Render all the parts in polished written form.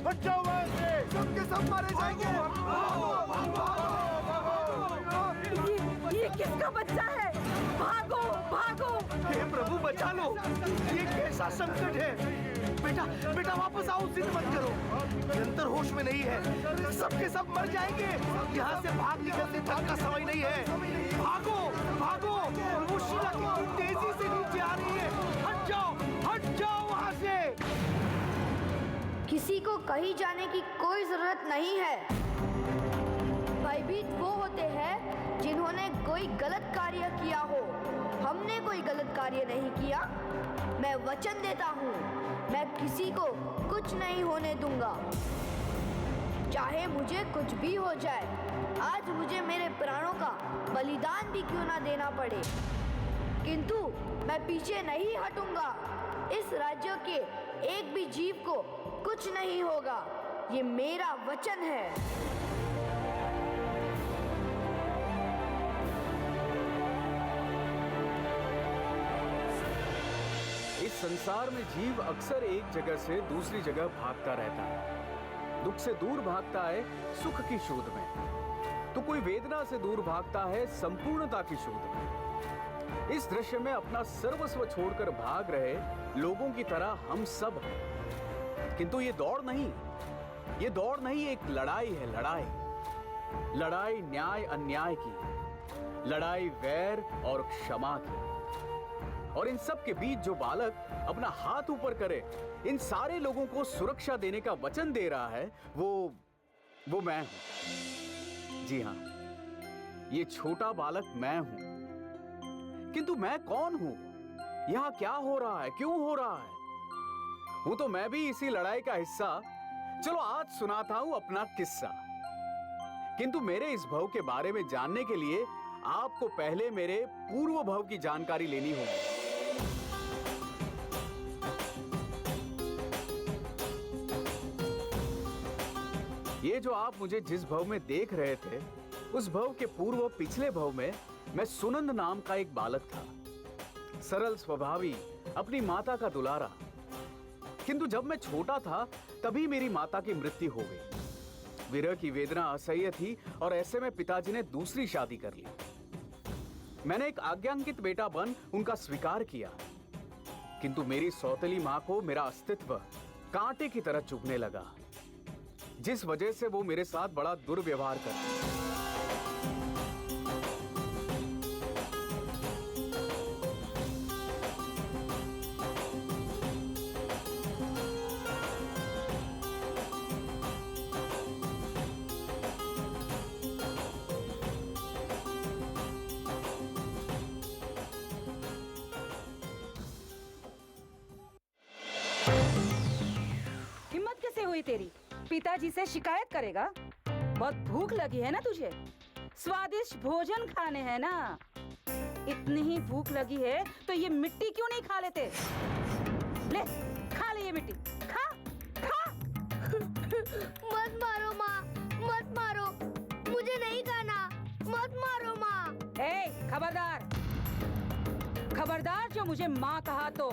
हट जाओ वहाँ से, सबके सब मारे जाएंगे। ये किसका बच्चा है? भागो भागो। हे प्रभु बचा लो, ये कैसा संकट है। बेटा बेटा वापस आओ, जिद मत करो, निरंतर होश में नहीं है, सबके सब मर जाएंगे। यहाँ से भाग निकलने तक का समय नहीं है। भागो भागो, वो शीला कितनी तेजी से नीचे आ रही है। हट जाओ वहाँ से। किसी को कहीं जाने की कोई जरूरत नहीं है। भयभीत वो होते हैं जिन्होंने कोई गलत कार्य किया हो। हमने कोई गलत कार्य नहीं किया। मैं वचन देता हूँ, मैं किसी को कुछ नहीं होने दूंगा, चाहे मुझे कुछ भी हो जाए। आज मुझे मेरे प्राणों का बलिदान भी क्यों ना देना पड़े, किंतु मैं पीछे नहीं हटूंगा। इस राज्य के एक भी जीव को कुछ नहीं होगा, ये मेरा वचन है। इस संसार में जीव अक्सर एक जगह से दूसरी जगह भागता रहता है। दुख से दूर भागता है सुख की शोध में, तो कोई वेदना से दूर भागता है संपूर्णता की शोध में। इस दृश्य में अपना सर्वस्व छोड़कर भाग रहे लोगों की तरह हम सब हैं। किंतु ये दौड़ नहीं, एक लड़ाई है। लड़ाई न्याय अन्याय की, लड़ाई वैर और क्षमा की। और इन सब के बीच जो बालक अपना हाथ ऊपर करे, इन सारे लोगों को सुरक्षा देने का वचन दे रहा है, वो मैं हूं। जी हां, ये छोटा बालक मैं हूं। किंतु मैं कौन हूं? यहां क्या हो रहा है? क्यों हो रहा है? हूं तो मैं भी इसी लड़ाई का हिस्सा। चलो आज सुनाता हूं अपना किस्सा। किंतु मेरे इस भव के बारे में जानने के लिए आपको पहले मेरे पूर्व भव की जानकारी लेनी होगी। ये जो आप मुझे जिस भव में देख रहे थे, उस भव के पूर्व पिछले भव में मैं सुनंद नाम का एक बालक था, सरल स्वभावी, अपनी माता का दुलारा। किंतु जब मैं छोटा था तभी मेरी माता की मृत्यु हो गई। विरह की वेदना असह्य थी और ऐसे में पिताजी ने दूसरी शादी कर ली। मैंने एक आज्ञांकित बेटा बन उनका स्वीकार किया, किंतु मेरी सौतेली मां को मेरा अस्तित्व कांटे की तरह चुभने लगा, जिस वजह से वो मेरे साथ बड़ा दुर्व्यवहार करती। हिम्मत कैसे हुई तेरी? पिताजी से शिकायत करेगा? बहुत भूख लगी है ना तुझे? स्वादिष्ट भोजन खाने हैं ना? इतनी ही भूख लगी है तो ये मिट्टी क्यों नहीं खा लेते? ले, खा ले ये मिट्टी, खा खा। मत मारो माँ, मत मारो, मुझे नहीं खाना, मत मारो माँ। ए, खबरदार, खबरदार, जो मुझे माँ कहा तो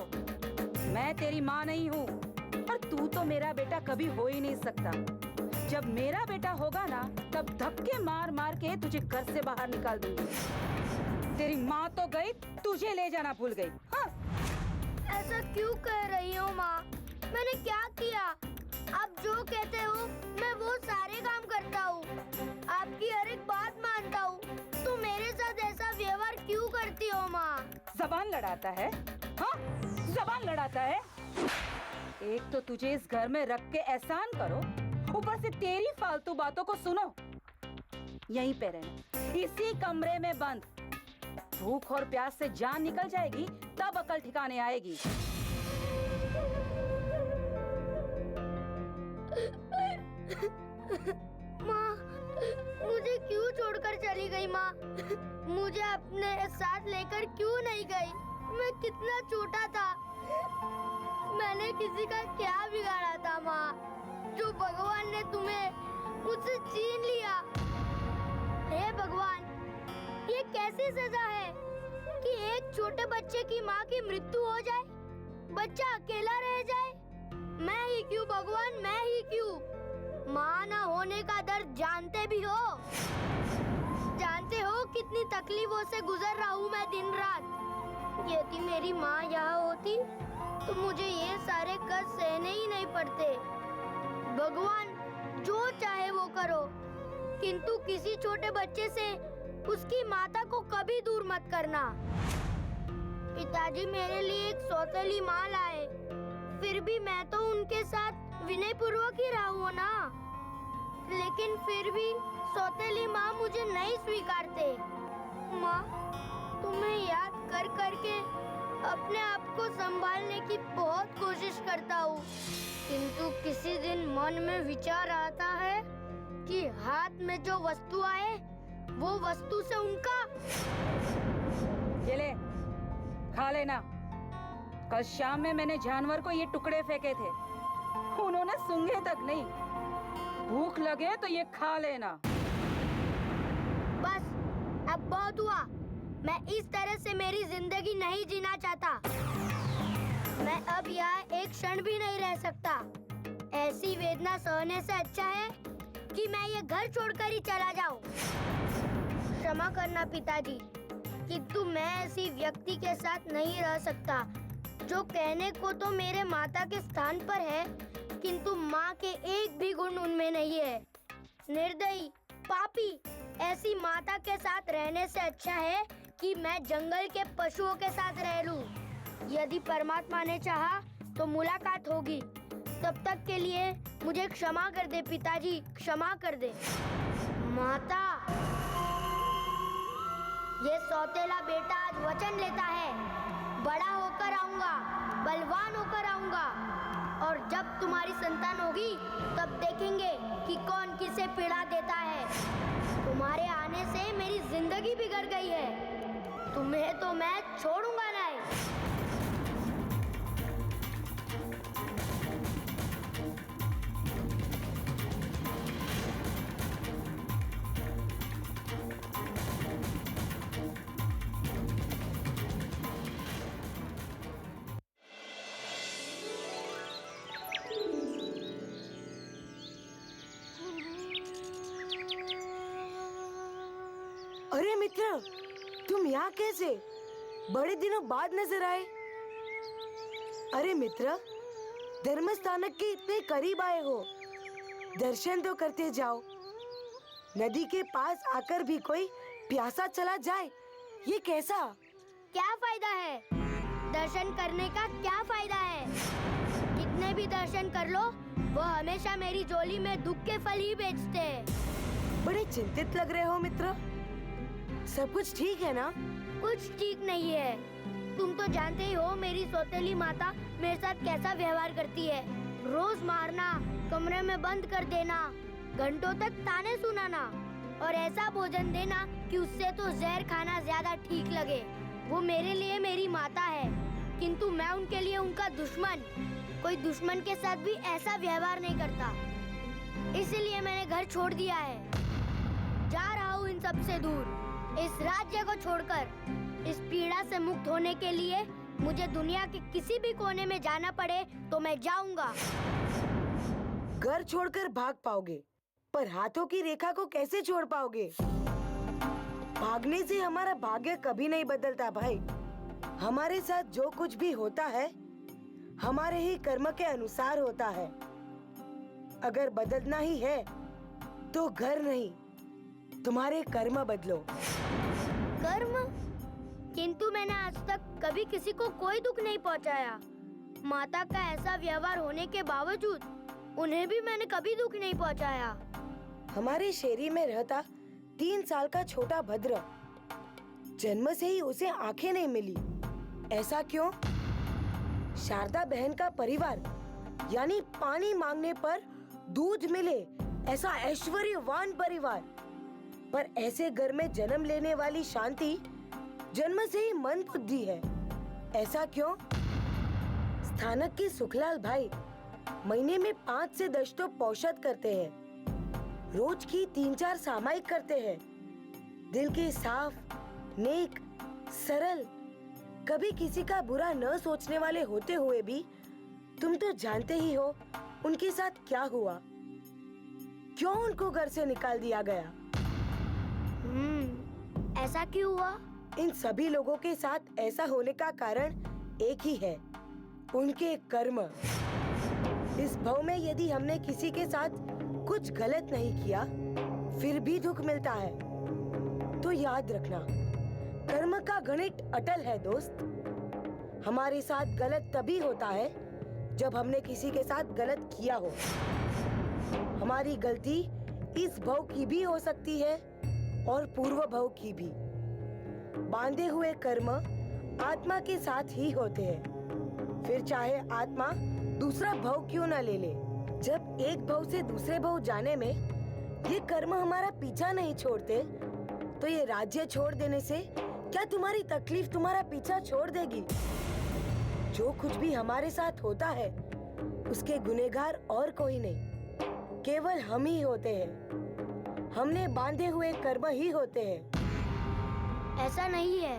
मैं तेरी माँ नहीं हूँ, और तू तो मेरा बेटा कभी हो ही नहीं सकता। जब मेरा बेटा होगा ना, तब धक्के मार मार के तुझे घर से बाहर निकाल दूंगी। तेरी माँ तो गई, तुझे ले जाना भूल गई। हाँ? ऐसा क्यों कह रही हो माँ? मैंने क्या किया? आप जो कहते हो मैं वो सारे काम करता हूँ, आपकी हर एक बात मानता हूँ, तो मेरे साथ ऐसा व्यवहार क्यों करती हो माँ? जबान लड़ाता है? हाँ, जबान लड़ाता है। एक तो तुझे इस घर में रख के एहसान करो, ऊपर से तेरी फालतू बातों को सुनो। यहीं पे रहना, इसी कमरे में बंद। भूख और प्यास से जान निकल जाएगी तब अकल ठिकाने आएगी। माँ, मुझे क्यों छोड़कर चली गई माँ? मुझे अपने साथ लेकर क्यों नहीं गई? मैं कितना छोटा था, मैंने किसी का क्या बिगाड़ा था माँ, जो भगवान ने तुम्हें मुझसे छीन लिया? हे भगवान, ये कैसी सजा है कि एक छोटे बच्चे की माँ की मृत्यु हो जाए, बच्चा अकेला रह जाए? मैं ही क्यों भगवान, मैं ही क्यों? माँ ना होने का दर्द जानते भी हो? जानते हो कितनी तकलीफों से गुजर रहा हूँ मैं दिन रात। यदि मेरी माँ यहाँ होती तो मुझे ये सारे कष्ट सहने ही नहीं पड़ते। भगवान जो चाहे वो करो, किंतु किसी छोटे बच्चे से उसकी माता को कभी दूर मत करना। पिताजी मेरे लिए एक सौतेली माँ लाए, फिर भी मैं तो उनके साथ विनय पूर्वक ही रहा हूँ ना। लेकिन फिर भी सौतेली माँ मुझे नहीं स्वीकारते। माँ, तुम्हें याद कर करके अपने आप को संभालने की बहुत कोशिश करता हूँ, किंतु किसी दिन मन में विचार आता है कि हाथ में जो वस्तु आए वो वस्तु से उनका। ये ले, खा लेना। कल शाम में मैंने जानवर को ये टुकड़े फेंके थे, उन्होंने सूंघे तक नहीं। भूख लगे तो ये खा लेना। बस अब बहुत हुआ। मैं इस तरह से मेरी जिंदगी नहीं जीना चाहता। मैं अब यहाँ एक क्षण भी नहीं रह सकता। ऐसी वेदना सहने से अच्छा है कि मैं ये घर छोड़कर ही चला जाऊं। क्षमा करना पिताजी, किंतु मैं ऐसी व्यक्ति के साथ नहीं रह सकता जो कहने को तो मेरे माता के स्थान पर है, किंतु माँ के एक भी गुण उनमें नहीं है। निर्दयी, पापी ऐसी माता के साथ रहने से अच्छा है कि मैं जंगल के पशुओं के साथ रह लूं। यदि परमात्मा ने चाहा तो मुलाकात होगी। तब तक के लिए मुझे क्षमा कर दे पिताजी, क्षमा कर दे। माता, ये सौतेला बेटा आज वचन लेता है, बड़ा होकर आऊंगा, बलवान होकर आऊंगा, और जब तुम्हारी संतान होगी तब देखेंगे कि कौन किसे पीड़ा देता है। तुम्हारे आने से मेरी जिंदगी बिगड़ गई है, तुम्हें तो मैं छोड़ूंगा नहीं। अरे मित्र, तुम यहाँ कैसे? बड़े दिनों बाद नजर आए। अरे मित्र, धर्मस्थानक के इतने करीब आए हो, दर्शन तो करते जाओ। नदी के पास आकर भी कोई प्यासा चला जाए, ये कैसा? क्या फायदा है? दर्शन करने का क्या फायदा है? कितने भी दर्शन कर लो, वो हमेशा मेरी झोली में दुख के फल ही बेचते हैं। बड़े चिंतित लग रहे हो मित्र। सब कुछ ठीक है ना? कुछ ठीक नहीं है। तुम तो जानते ही हो मेरी सौतेली माता मेरे साथ कैसा व्यवहार करती है। रोज मारना, कमरे में बंद कर देना, घंटों तक ताने सुनाना, और ऐसा भोजन देना कि उससे तो जहर खाना ज्यादा ठीक लगे। वो मेरे लिए मेरी माता है, किंतु मैं उनके लिए उनका दुश्मन। कोई दुश्मन के साथ भी ऐसा व्यवहार नहीं करता। इसीलिए मैंने घर छोड़ दिया है। जा रहा हूँ इन सब से दूर, इस राज्य को छोड़कर। इस पीड़ा से मुक्त होने के लिए मुझे दुनिया के किसी भी कोने में जाना पड़े तो मैं जाऊंगा। घर छोड़कर भाग पाओगे, पर हाथों की रेखा को कैसे छोड़ पाओगे? भागने से हमारा भाग्य कभी नहीं बदलता भाई। हमारे साथ जो कुछ भी होता है हमारे ही कर्म के अनुसार होता है। अगर बदलना ही है तो घर नहीं, तुम्हारे कर्म बदलो। कर्म? किंतु मैंने आज तक कभी किसी को कोई दुख नहीं पहुंचाया। माता का ऐसा व्यवहार होने के बावजूद उन्हें भी मैंने कभी दुख नहीं पहुंचाया। हमारे शेरी में रहता 3 साल का छोटा भद्र, जन्म से ही उसे आंखें नहीं मिली। ऐसा क्यों? शारदा बहन का परिवार, यानी पानी मांगने पर दूध मिले ऐसा ऐश्वर्यवान परिवार, पर ऐसे घर में जन्म लेने वाली शांति जन्म से ही मंद बुद्धि है। ऐसा क्यों? स्थानक के सुखलाल भाई महीने में 5 से 10 तो पौषध करते हैं। रोज की 3-4 सामायिक करते हैं। दिल के साफ, नेक, सरल, कभी किसी का बुरा न सोचने वाले होते हुए भी तुम तो जानते ही हो उनके साथ क्या हुआ, क्यों उनको घर से निकाल दिया गया। ऐसा क्यों हुआ? इन सभी लोगों के साथ ऐसा होने का कारण एक ही है, उनके कर्म। इस भव में यदि हमने किसी के साथ कुछ गलत नहीं किया फिर भी दुख मिलता है, तो याद रखना कर्म का गणित अटल है दोस्त। हमारे साथ गलत तभी होता है जब हमने किसी के साथ गलत किया हो। हमारी गलती इस भव की भी हो सकती है और पूर्व भव की भी। बांधे हुए कर्म आत्मा के साथ ही होते हैं, फिर चाहे आत्मा दूसरा भव क्यों न ले ले। जब एक भव से दूसरे भव जाने में ये कर्म हमारा पीछा नहीं छोड़ते, तो ये राज्य छोड़ देने से क्या तुम्हारी तकलीफ तुम्हारा पीछा छोड़ देगी? जो कुछ भी हमारे साथ होता है उसके गुनहगार और कोई नहीं, केवल हम ही होते हैं। हमने बांधे हुए कर्म ही होते हैं। ऐसा नहीं है,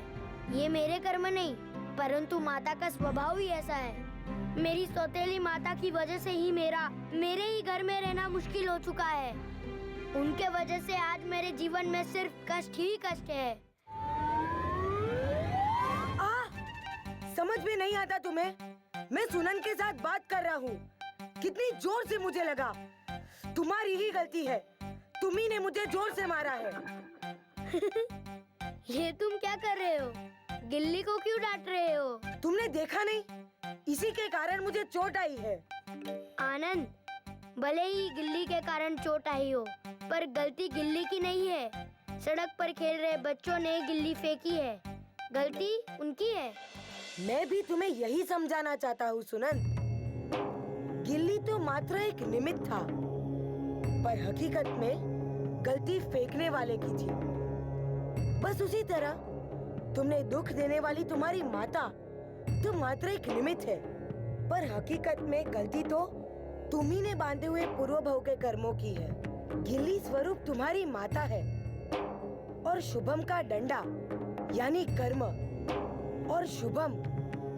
ये मेरे कर्म नहीं, परंतु माता का स्वभाव ही ऐसा है। मेरी सौतेली माता की वजह से ही मेरे ही घर में रहना मुश्किल हो चुका है। उनके वजह से आज मेरे जीवन में सिर्फ कष्ट ही कष्ट है। समझ में नहीं आता तुम्हें? मैं सुनन के साथ बात कर रहा हूँ। कितनी जोर से मुझे लगा। तुम्हारी ही गलती है, तुम्ही ने मुझे जोर से मारा है। ये तुम क्या कर रहे हो? गिल्ली को क्यों डांट रहे हो? तुमने देखा नहीं? इसी के कारण मुझे चोट आई है। आनंद, भले ही गिल्ली के कारण चोट आई हो, पर गलती गिल्ली की नहीं है। सड़क पर खेल रहे बच्चों ने गिल्ली फेंकी है, गलती उनकी है। मैं भी तुम्हें यही समझाना चाहता हूँ सुनन। गिल्ली तो मात्र एक निमित्त था, पर हकीकत में गलती फेंकने वाले की थी। बस उसी तरह तुमने दुख देने वाली तुम्हारी माता तो मात्र एक निमित्त है, पर हकीकत में गलती तो तुम्ही ने बांधे हुए पूर्व भव के कर्मों की है। गिल्ली स्वरूप तुम्हारी माता है और शुभम का डंडा यानी कर्म और शुभम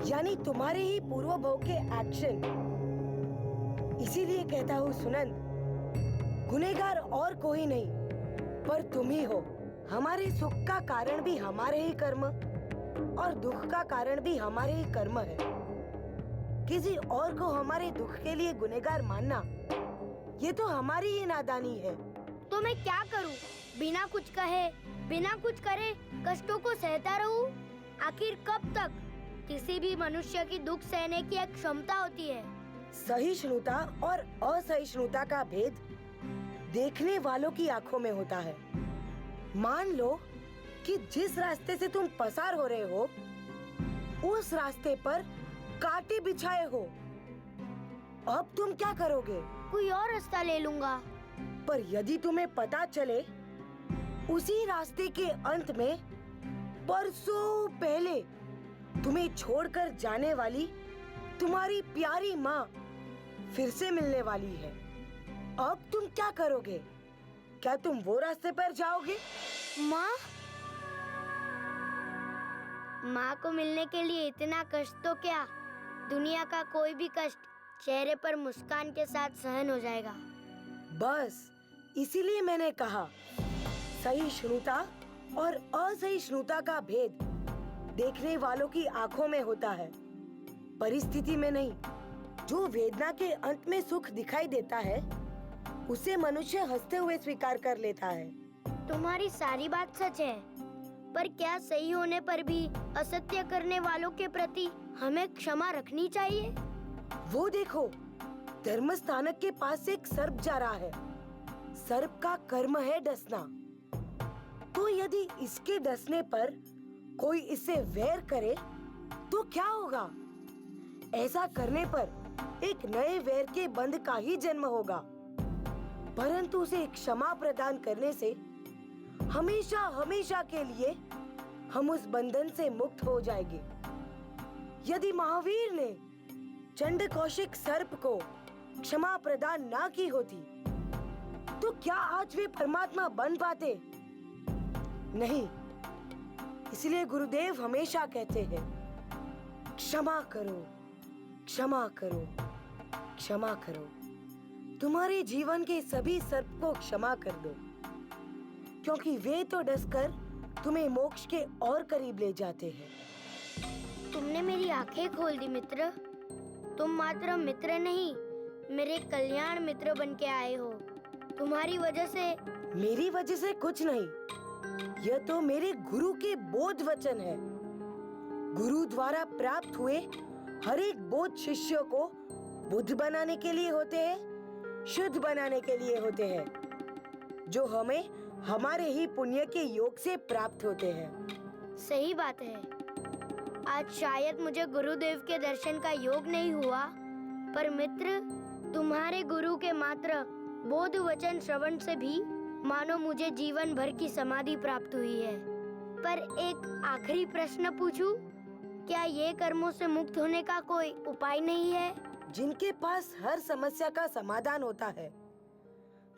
यानी तुम्हारे ही पूर्व भव के एक्शन। इसीलिए कहता हूँ सुनन, गुनहगार और कोई नहीं पर तुम ही हो। हमारे सुख का कारण भी हमारे ही कर्म और दुख का कारण भी हमारे ही कर्म है। किसी और को हमारे दुख के लिए गुनहगार मानना ये तो हमारी ही नादानी है। तो मैं क्या करूं? बिना कुछ कहे, बिना कुछ करे कष्टों को सहता रहूं? आखिर कब तक? किसी भी मनुष्य की दुख सहने की एक क्षमता होती है। सहिष्णुता और असहिष्णुता का भेद देखने वालों की आंखों में होता है। मान लो कि जिस रास्ते से तुम पसार हो रहे हो उस रास्ते पर कांटे बिछाए हो, अब तुम क्या करोगे? कोई और रास्ता ले लूंगा। पर यदि तुम्हें पता चले उसी रास्ते के अंत में परसों पहले तुम्हें छोड़कर जाने वाली तुम्हारी प्यारी माँ फिर से मिलने वाली है, अब तुम क्या करोगे? क्या तुम वो रास्ते पर जाओगे? माँ को मिलने के लिए इतना कष्ट तो क्या, दुनिया का कोई भी कष्ट चेहरे पर मुस्कान के साथ सहन हो जाएगा। बस इसीलिए मैंने कहा सहिष्णुता और असहिष्णुता का भेद देखने वालों की आंखों में होता है, परिस्थिति में नहीं। जो वेदना के अंत में सुख दिखाई देता है उसे मनुष्य हंसते हुए स्वीकार कर लेता है। तुम्हारी सारी बात सच है, पर क्या सही होने पर भी असत्य करने वालों के प्रति हमें क्षमा रखनी चाहिए? वो देखो, धर्म स्थानक के पास से एक सर्प जा रहा है। सर्प का कर्म है डसना, तो यदि इसके डसने पर कोई इससे वैर करे तो क्या होगा? ऐसा करने पर एक नए वैर के बंध का ही जन्म होगा, परंतु उसे क्षमा प्रदान करने से हमेशा हमेशा के लिए हम उस बंधन से मुक्त हो जाएंगे। यदि महावीर ने चंड कौशिक सर्प को क्षमा प्रदान ना की होती तो क्या आज वे परमात्मा बन पाते? नहीं। इसलिए गुरुदेव हमेशा कहते हैं क्षमा करो, क्षमा करो। क्षमा करो, तुम्हारे जीवन के सभी सर्प को क्षमा कर दो, क्योंकि वे तो डसकर तुम्हें मोक्ष के और करीब ले जाते हैं। तुमने मेरी आंखें खोल दी मित्र। तुम मात्र मित्र नहीं, मेरे कल्याण मित्र बन के आए हो। तुम्हारी वजह से। मेरी वजह से कुछ नहीं, यह तो मेरे गुरु के बोध वचन है। गुरु द्वारा प्राप्त हुए हर एक बोध शिष्यों को बुद्ध बनाने के लिए होते हैं, शुद्ध बनाने के लिए होते हैं, जो हमें हमारे ही पुण्य के योग से प्राप्त होते हैं। सही बात है। आज शायद मुझे गुरुदेव के दर्शन का योग नहीं हुआ, पर मित्र, तुम्हारे गुरु के मात्र बोध वचन श्रवण से भी मानो मुझे जीवन भर की समाधि प्राप्त हुई है। पर एक आखिरी प्रश्न पूछूं? क्या ये कर्मों से मुक्त होने का कोई उपाय नहीं है? जिनके पास हर समस्या का समाधान होता है,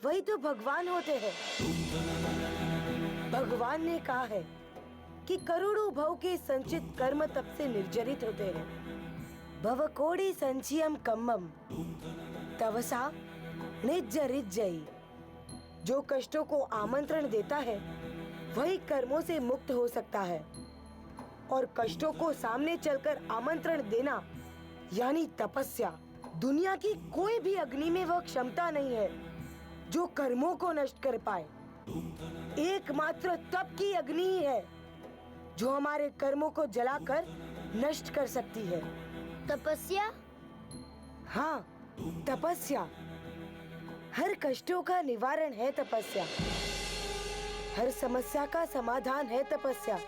वही तो भगवान होते हैं। भगवान ने कहा है कि करोड़ों भव के संचित कर्म तप से निर्जरित होते हैं। भवकोटि संचयम कम्मम तवसा निर्जरिज्जयी। जो कष्टों को आमंत्रण देता है, वही कर्मों से मुक्त हो सकता है। और कष्टों को सामने चलकर आमंत्रण देना यानी तपस्या। दुनिया की कोई भी अग्नि में वह क्षमता नहीं है जो कर्मों को नष्ट कर पाए। एकमात्र तप की अग्नि ही है जो हमारे कर्मों को जलाकर नष्ट कर सकती है। तपस्या? हाँ, तपस्या। हर कष्टों का निवारण है तपस्या। हर समस्या का समाधान है तपस्या।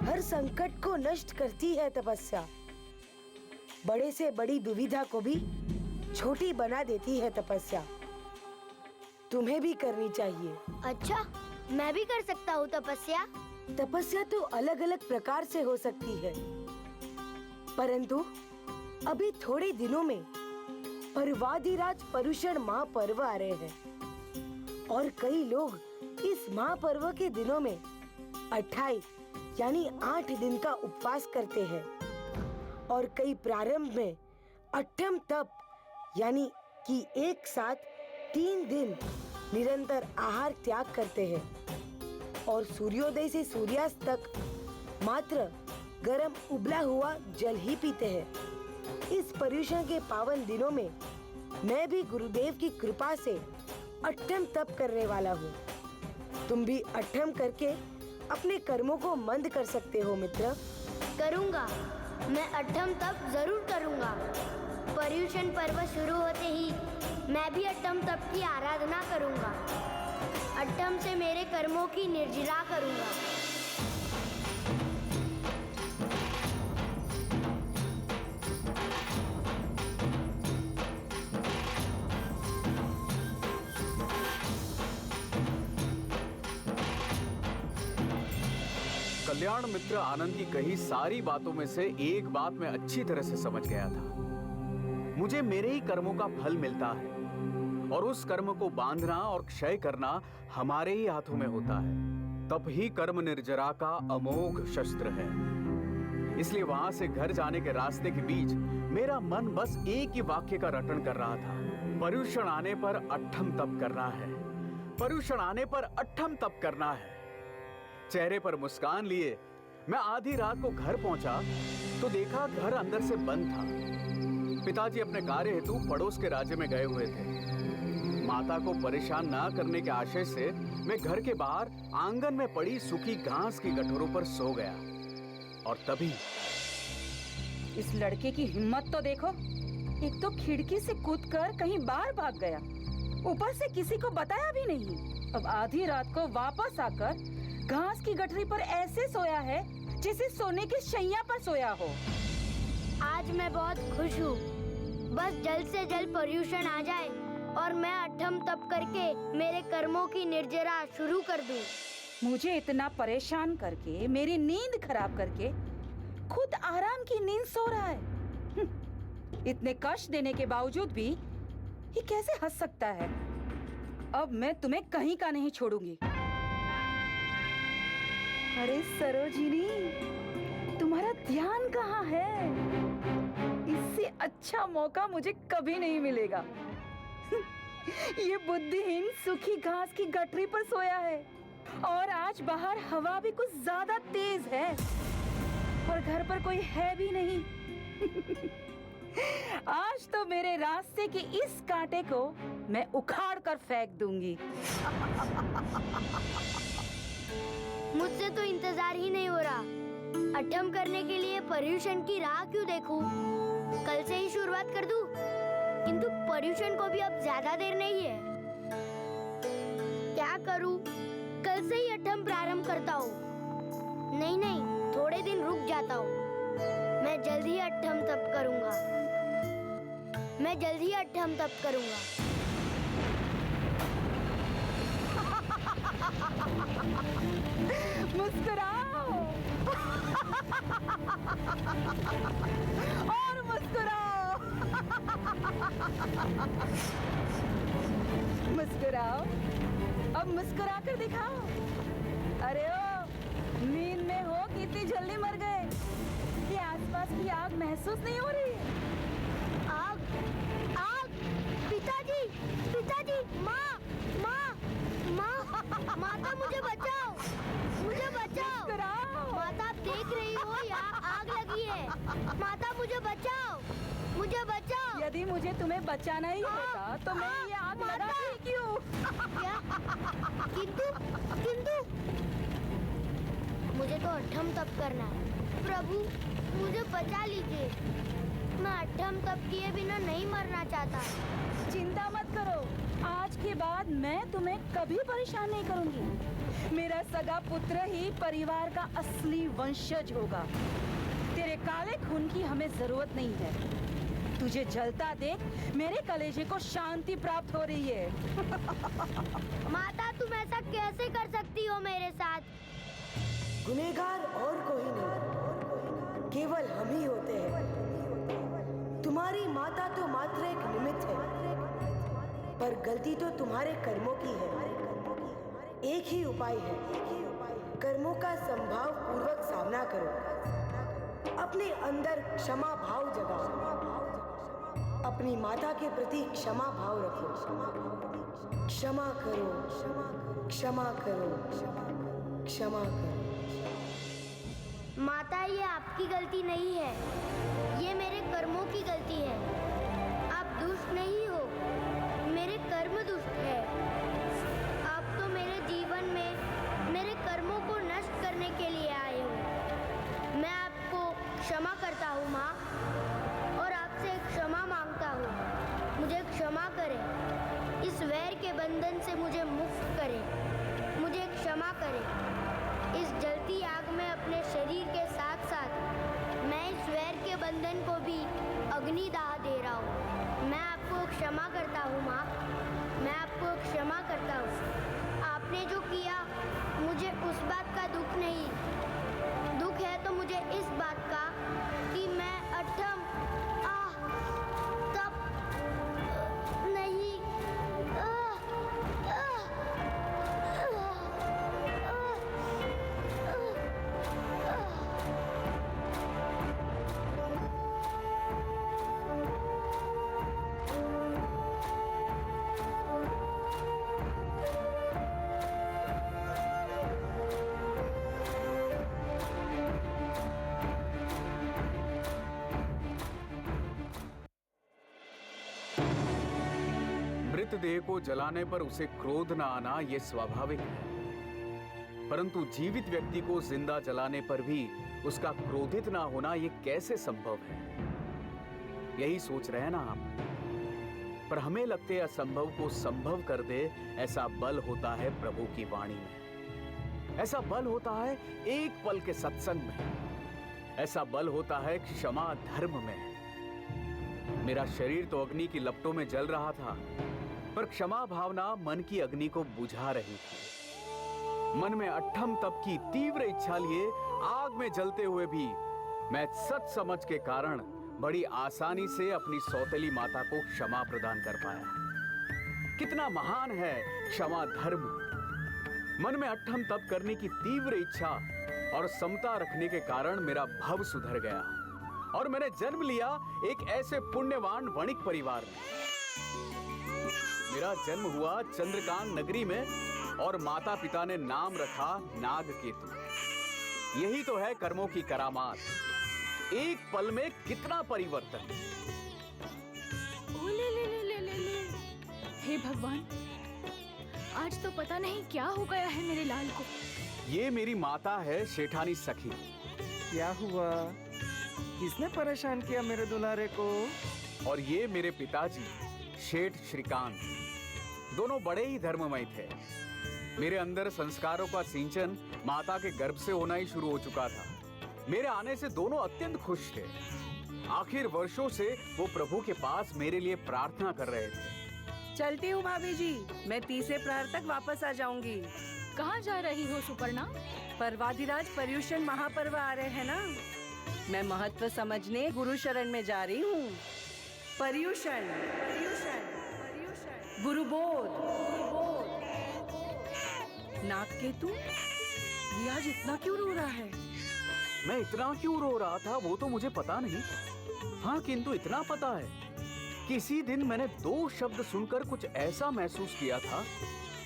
हर संकट को नष्ट करती है तपस्या। बड़े से बड़ी दुविधा को भी छोटी बना देती है तपस्या। तुम्हें भी करनी चाहिए। अच्छा, मैं भी कर सकता हूँ तपस्या? तपस्या तो अलग अलग प्रकार से हो सकती है, परंतु अभी थोड़े दिनों में पर्वाधिराज पर्युषण महापर्व आ रहे हैं और कई लोग इस महापर्व के दिनों में 28 यानी 8 दिन का उपवास करते हैं और कई प्रारंभ में अट्ठम तप यानी कि एक साथ 3 दिन निरंतर आहार त्याग करते हैं और सूर्योदय से सूर्यास्त तक मात्र गर्म उबला हुआ जल ही पीते हैं। इस पर्युषण के पावन दिनों में मैं भी गुरुदेव की कृपा से अट्ठम तप करने वाला हूँ। तुम भी अट्ठम करके अपने कर्मों को मंद कर सकते हो मित्र। करूँगा, मैं अट्ठम तप जरूर करूँगा। पर्युषण पर्व शुरू होते ही मैं भी अट्ठम तप की आराधना करूँगा। अट्ठम से मेरे कर्मों की निर्जरा करूँगा। कल्याण मित्र आनंद की कही सारी बातों में से एक बात मैं अच्छी तरह से समझ गया था। मुझे मेरे ही कर्मों का फल मिलता है और उस कर्म को बांधना और क्षय करना हमारे ही हाथों में होता है। तप ही कर्म निर्जरा का अमोघ शस्त्र है। इसलिए वहां से घर जाने के रास्ते के बीच मेरा मन बस एक ही वाक्य का रटन कर रहा था। पर्युषण आने पर अट्ठम तप करना है। पर्युषण आने पर अट्ठम तप करना है। चेहरे पर मुस्कान लिए मैं आधी रात को घर पहुंचा तो देखा घर अंदर से बंद था। पिताजी अपने कार्य हेतु पड़ोस के राज्य में गए हुए थे। माता को परेशान ना करने के आशय से मैं घर के बाहर आंगन में पड़ी सूखी घास की गठोरों पर सो गया और तभी इस लड़के की हिम्मत तो देखो। एक तो खिड़की से कूदकर कहीं बाहर भाग गया, ऊपर से किसी को बताया भी नहीं। अब आधी रात को वापस आकर घास की गठरी पर ऐसे सोया है जैसे सोने के शैया पर सोया हो। आज मैं बहुत खुश हूँ। बस जल्द से जल्द पर्युषण आ जाए और मैं अट्ठम तप करके मेरे कर्मों की निर्जरा शुरू कर दूं। मुझे इतना परेशान करके, मेरी नींद खराब करके, खुद आराम की नींद सो रहा है। इतने कष्ट देने के बावजूद भी ये कैसे हंस सकता है। अब मैं तुम्हें कहीं का नहीं छोड़ूंगी। अरे सरोजिनी, तुम्हारा ध्यान कहाँ है? इस इससे अच्छा मौका मुझे कभी नहीं मिलेगा। ये बुद्धिहीन सूखी घास की गठरी पर सोया है और आज बाहर हवा भी कुछ ज्यादा तेज है और घर पर कोई है भी नहीं। आज तो मेरे रास्ते के इस कांटे को मैं उखाड़ कर फेंक दूंगी। मुझसे तो इंतजार ही नहीं हो रहा। अठम करने के लिए पर्यूषण की राह क्यों देखूं? कल से ही शुरुआत कर दूं। किंतु पर्यूषण को भी अब ज्यादा देर नहीं है। क्या करूं? कल से ही अठम प्रारंभ करता हूँ। नहीं, थोड़े दिन रुक जाता हूँ। मैं जल्द ही अठम तप करूंगा। मुस्कुराओ और मुस्कुराओ। मुस्कुराओ, अब मुस्कुरा कर दिखाओ। अरे ओ, नींद में हो कि इतनी जल्दी मर गए? ये आसपास की आग महसूस नहीं हो रही? आग, पिताजी, माँ, माता मुझे बचाओ। मुस्कुराओ। माता आप देख रही हो यहाँ आग लगी है। माता मुझे बचाओ। यदि मुझे तुम्हें बचाना ही होता तो मैं ये आग लगाती क्यों? क्या? किंतु मुझे तो अठम तप करना है। प्रभु मुझे बचा लीजिए। मैं अठम तप किए बिना नहीं मरना चाहता। चिंता मत करो, आज के बाद मैं तुम्हें कभी परेशान नहीं करूंगी। मेरा सगा पुत्र ही परिवार का असली वंशज होगा। तेरे काले खून की हमें जरूरत नहीं है। तुझे जलता देख मेरे कलेजे को शांति प्राप्त हो रही है। माता तुम ऐसा कैसे कर सकती हो मेरे साथ? गुनहगार और कोई नहीं, केवल हम ही होते हैं। तुम्हारी माता तो मात्र एक निमित्त है, पर गलती तो तुम्हारे कर्मों की है। एक ही उपाय है, कर्मों का संभाव पूर्वक सामना करो। अपने अंदर क्षमा भाव जगाओ। अपनी माता के प्रति क्षमा भाव रखो। क्षमा करो, क्षमा करो, क्षमा करो। माता ये आपकी गलती नहीं है, ये मेरे कर्मों की गलती है। आप दुष्ट नहीं हो, मेरे कर्म दुष्ट है। आप तो मेरे जीवन में मेरे कर्मों को नष्ट करने के लिए आए हो। मैं आपको क्षमा करता हूँ माँ, और आपसे क्षमा मांगता हूँ। मुझे क्षमा करें, इस वैर के बंधन से मुझे मुक्त करें। मुझे क्षमा करें। इस जलती आग में अपने शरीर के साथ साथ मैं इस वैर के बंधन को भी अग्निदाह दे रहा हूँ। मैं आपको क्षमा करता हूँ माँ, मैं आपको क्षमा करता हूँ। आपने जो किया मुझे उस बात का दुख नहीं, दुख है तो मुझे इस बात का कि मैं अठम तप नहीं मृतदेह को जलाने पर उसे क्रोध न आना यह स्वाभाविक है, परंतु जीवित व्यक्ति को जिंदा जलाने पर भी उसका क्रोधित ना होना यह कैसे संभव है? यही सोच रहे हैं ना आप? पर हमें लगते असंभव को संभव कर दे ऐसा बल होता है प्रभु की वाणी में। ऐसा बल होता है एक पल के सत्संग में। ऐसा बल होता है क्षमा धर्म में। मेरा शरीर तो अग्नि की लपटों में जल रहा था, पर क्षमा भावना मन की अग्नि को बुझा रही थी। मन में अठम तप की तीव्र इच्छा लिए आग में जलते हुए भी मैं सच समझ के कारण बड़ी आसानी से अपनी सौतेली माता को क्षमा प्रदान कर पाया। कितना महान है क्षमा धर्म। मन में अठम तप करने की तीव्र इच्छा और समता रखने के कारण मेरा भव सुधर गया। और मैंने जन्म लिया एक ऐसे पुण्यवान वणिक परिवार में। मेरा जन्म हुआ चंद्रकांत नगरी में और माता पिता ने नाम रखा नागकेतु। यही तो है कर्मों की करामात। एक पल में कितना परिवर्तन। ले। हे भगवान, आज तो पता नहीं क्या हो गया है मेरे लाल को। ये मेरी माता है शेठानी सखी। क्या हुआ? किसने परेशान किया मेरे दुलारे को? और ये मेरे पिताजी शेठ श्रीकांत। दोनों बड़े ही धर्ममय थे। मेरे अंदर संस्कारों का सिंचन माता के गर्भ से होना ही शुरू हो चुका था। मेरे आने से दोनों अत्यंत खुश थे। आखिर वर्षों से वो प्रभु के पास मेरे लिए प्रार्थना कर रहे थे। चलती हूँ भाभी जी, मैं तीसरे प्रहर तक वापस आ जाऊंगी। कहाँ जा रही हो सुपर्णा? पर्वाधिराज पर्युषण महापर्व आ रहे हैं ना, मैं महत्व समझने गुरु शरण में जा रही हूँ। पर्युषण पर्युषण पर्युषण गुरुबोध गुरुबोध। नागकेतु, ये आज इतना क्यों रो रहा है? मैं इतना क्यों रो रहा था वो तो मुझे पता नहीं। हाँ, किंतु इतना पता है कि इसी दिन मैंने 2 शब्द सुनकर कुछ ऐसा महसूस किया था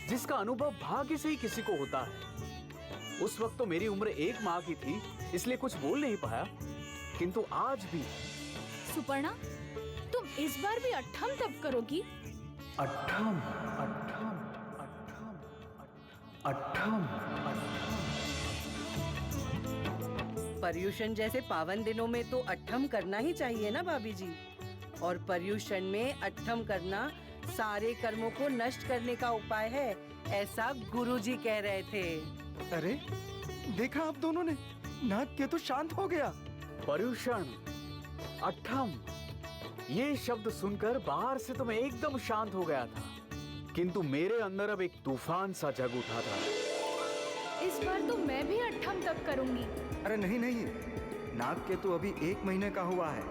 जिसका अनुभव भाग्य से ही किसी को होता है। उस वक्त तो मेरी उम्र 1 माह की थी, इसलिए कुछ बोल नहीं पाया, किंतु आज भी। सुपर्णा, तुम इस बार भी अट्ठम तप करोगी? अट्ठम अट्ठम अट्ठम अट्ठम। पर्युषण जैसे पावन दिनों में तो अट्ठम करना ही चाहिए ना भाभी जी। और पर्युषण में अट्ठम करना सारे कर्मों को नष्ट करने का उपाय है, ऐसा गुरुजी कह रहे थे। अरे देखा आप दोनों ने, नागकेतु शांत हो गया। पर्युषण, अट्ठम, ये शब्द सुनकर बाहर से तो मैं एकदम शांत हो गया था, किंतु मेरे अंदर अब एक तूफान सा जग उठा था। इस बार तो मैं भी अट्ठम तप करूंगी। अरे नहीं नहीं, नागकेतु अभी 1 महीने का हुआ है।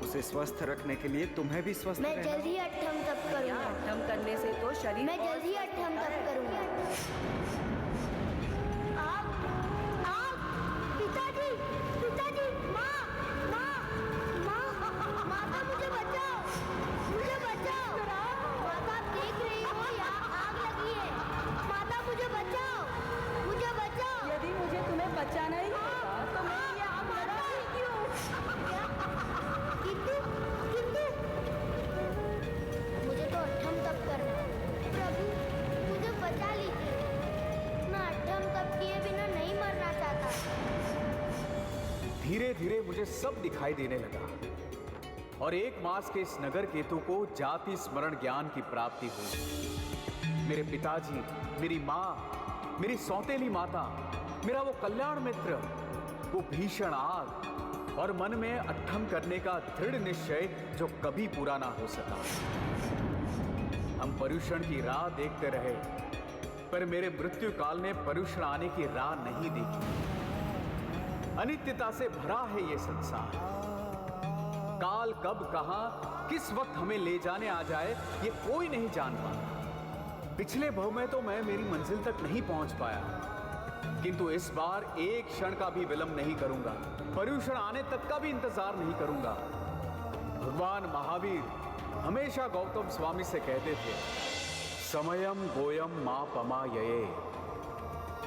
उसे स्वस्थ रखने के लिए तुम्हें भी स्वस्थ मैं रहना। जल्दी अट्ठम तप करूंगा। अट्ठम करने से तो शरीर मैं जल्दी अट्ठम तप करूंगा। आग, आग, पिताजी, पिताजी, माँ, माँ, माँ, माता मुझे बचाओ, मुझे बचाओ। माता आप देख रही हो यहाँ आग लगी है। माता मुझे बचाओ, मुझे बचाओ। यदि मुझे तुम्हें बचाना ही होता तो मैं ये आग लगाती क्यों? किंतु, किंतु, मुझे तो अट्ठम तप करना है। प्रभु मुझे बचा लीजिए। मैं अट्ठम तप किए बिना नहीं मरना चाहता। धीरे धीरे मुझे सब दिखाई देने लगा और 1 मास के इस नगर केतु को जाति स्मरण ज्ञान की प्राप्ति हुई। मेरे पिताजी, मेरी माँ, मेरी सौतेली माता, मेरा वो कल्याण मित्र, वो भीषण आग और मन में अट्ठम करने का दृढ़ निश्चय जो कभी पूरा ना हो सका। हम पर्युषण की राह देखते रहे, पर मेरे मृत्यु काल ने पर्युषण आने की राह नहीं देखी। अनित्यता से भरा है ये संसार। काल कब कहां किस वक्त हमें ले जाने आ जाए ये कोई नहीं जान पाता। पिछले भव में तो मैं मेरी मंजिल तक नहीं पहुंच पाया, किंतु इस बार एक क्षण का भी विलंब नहीं करूंगा। पर्युषण आने तक का भी इंतजार नहीं करूंगा। भगवान महावीर हमेशा गौतम स्वामी से कहते थे, समयम गोयम मा पमायये,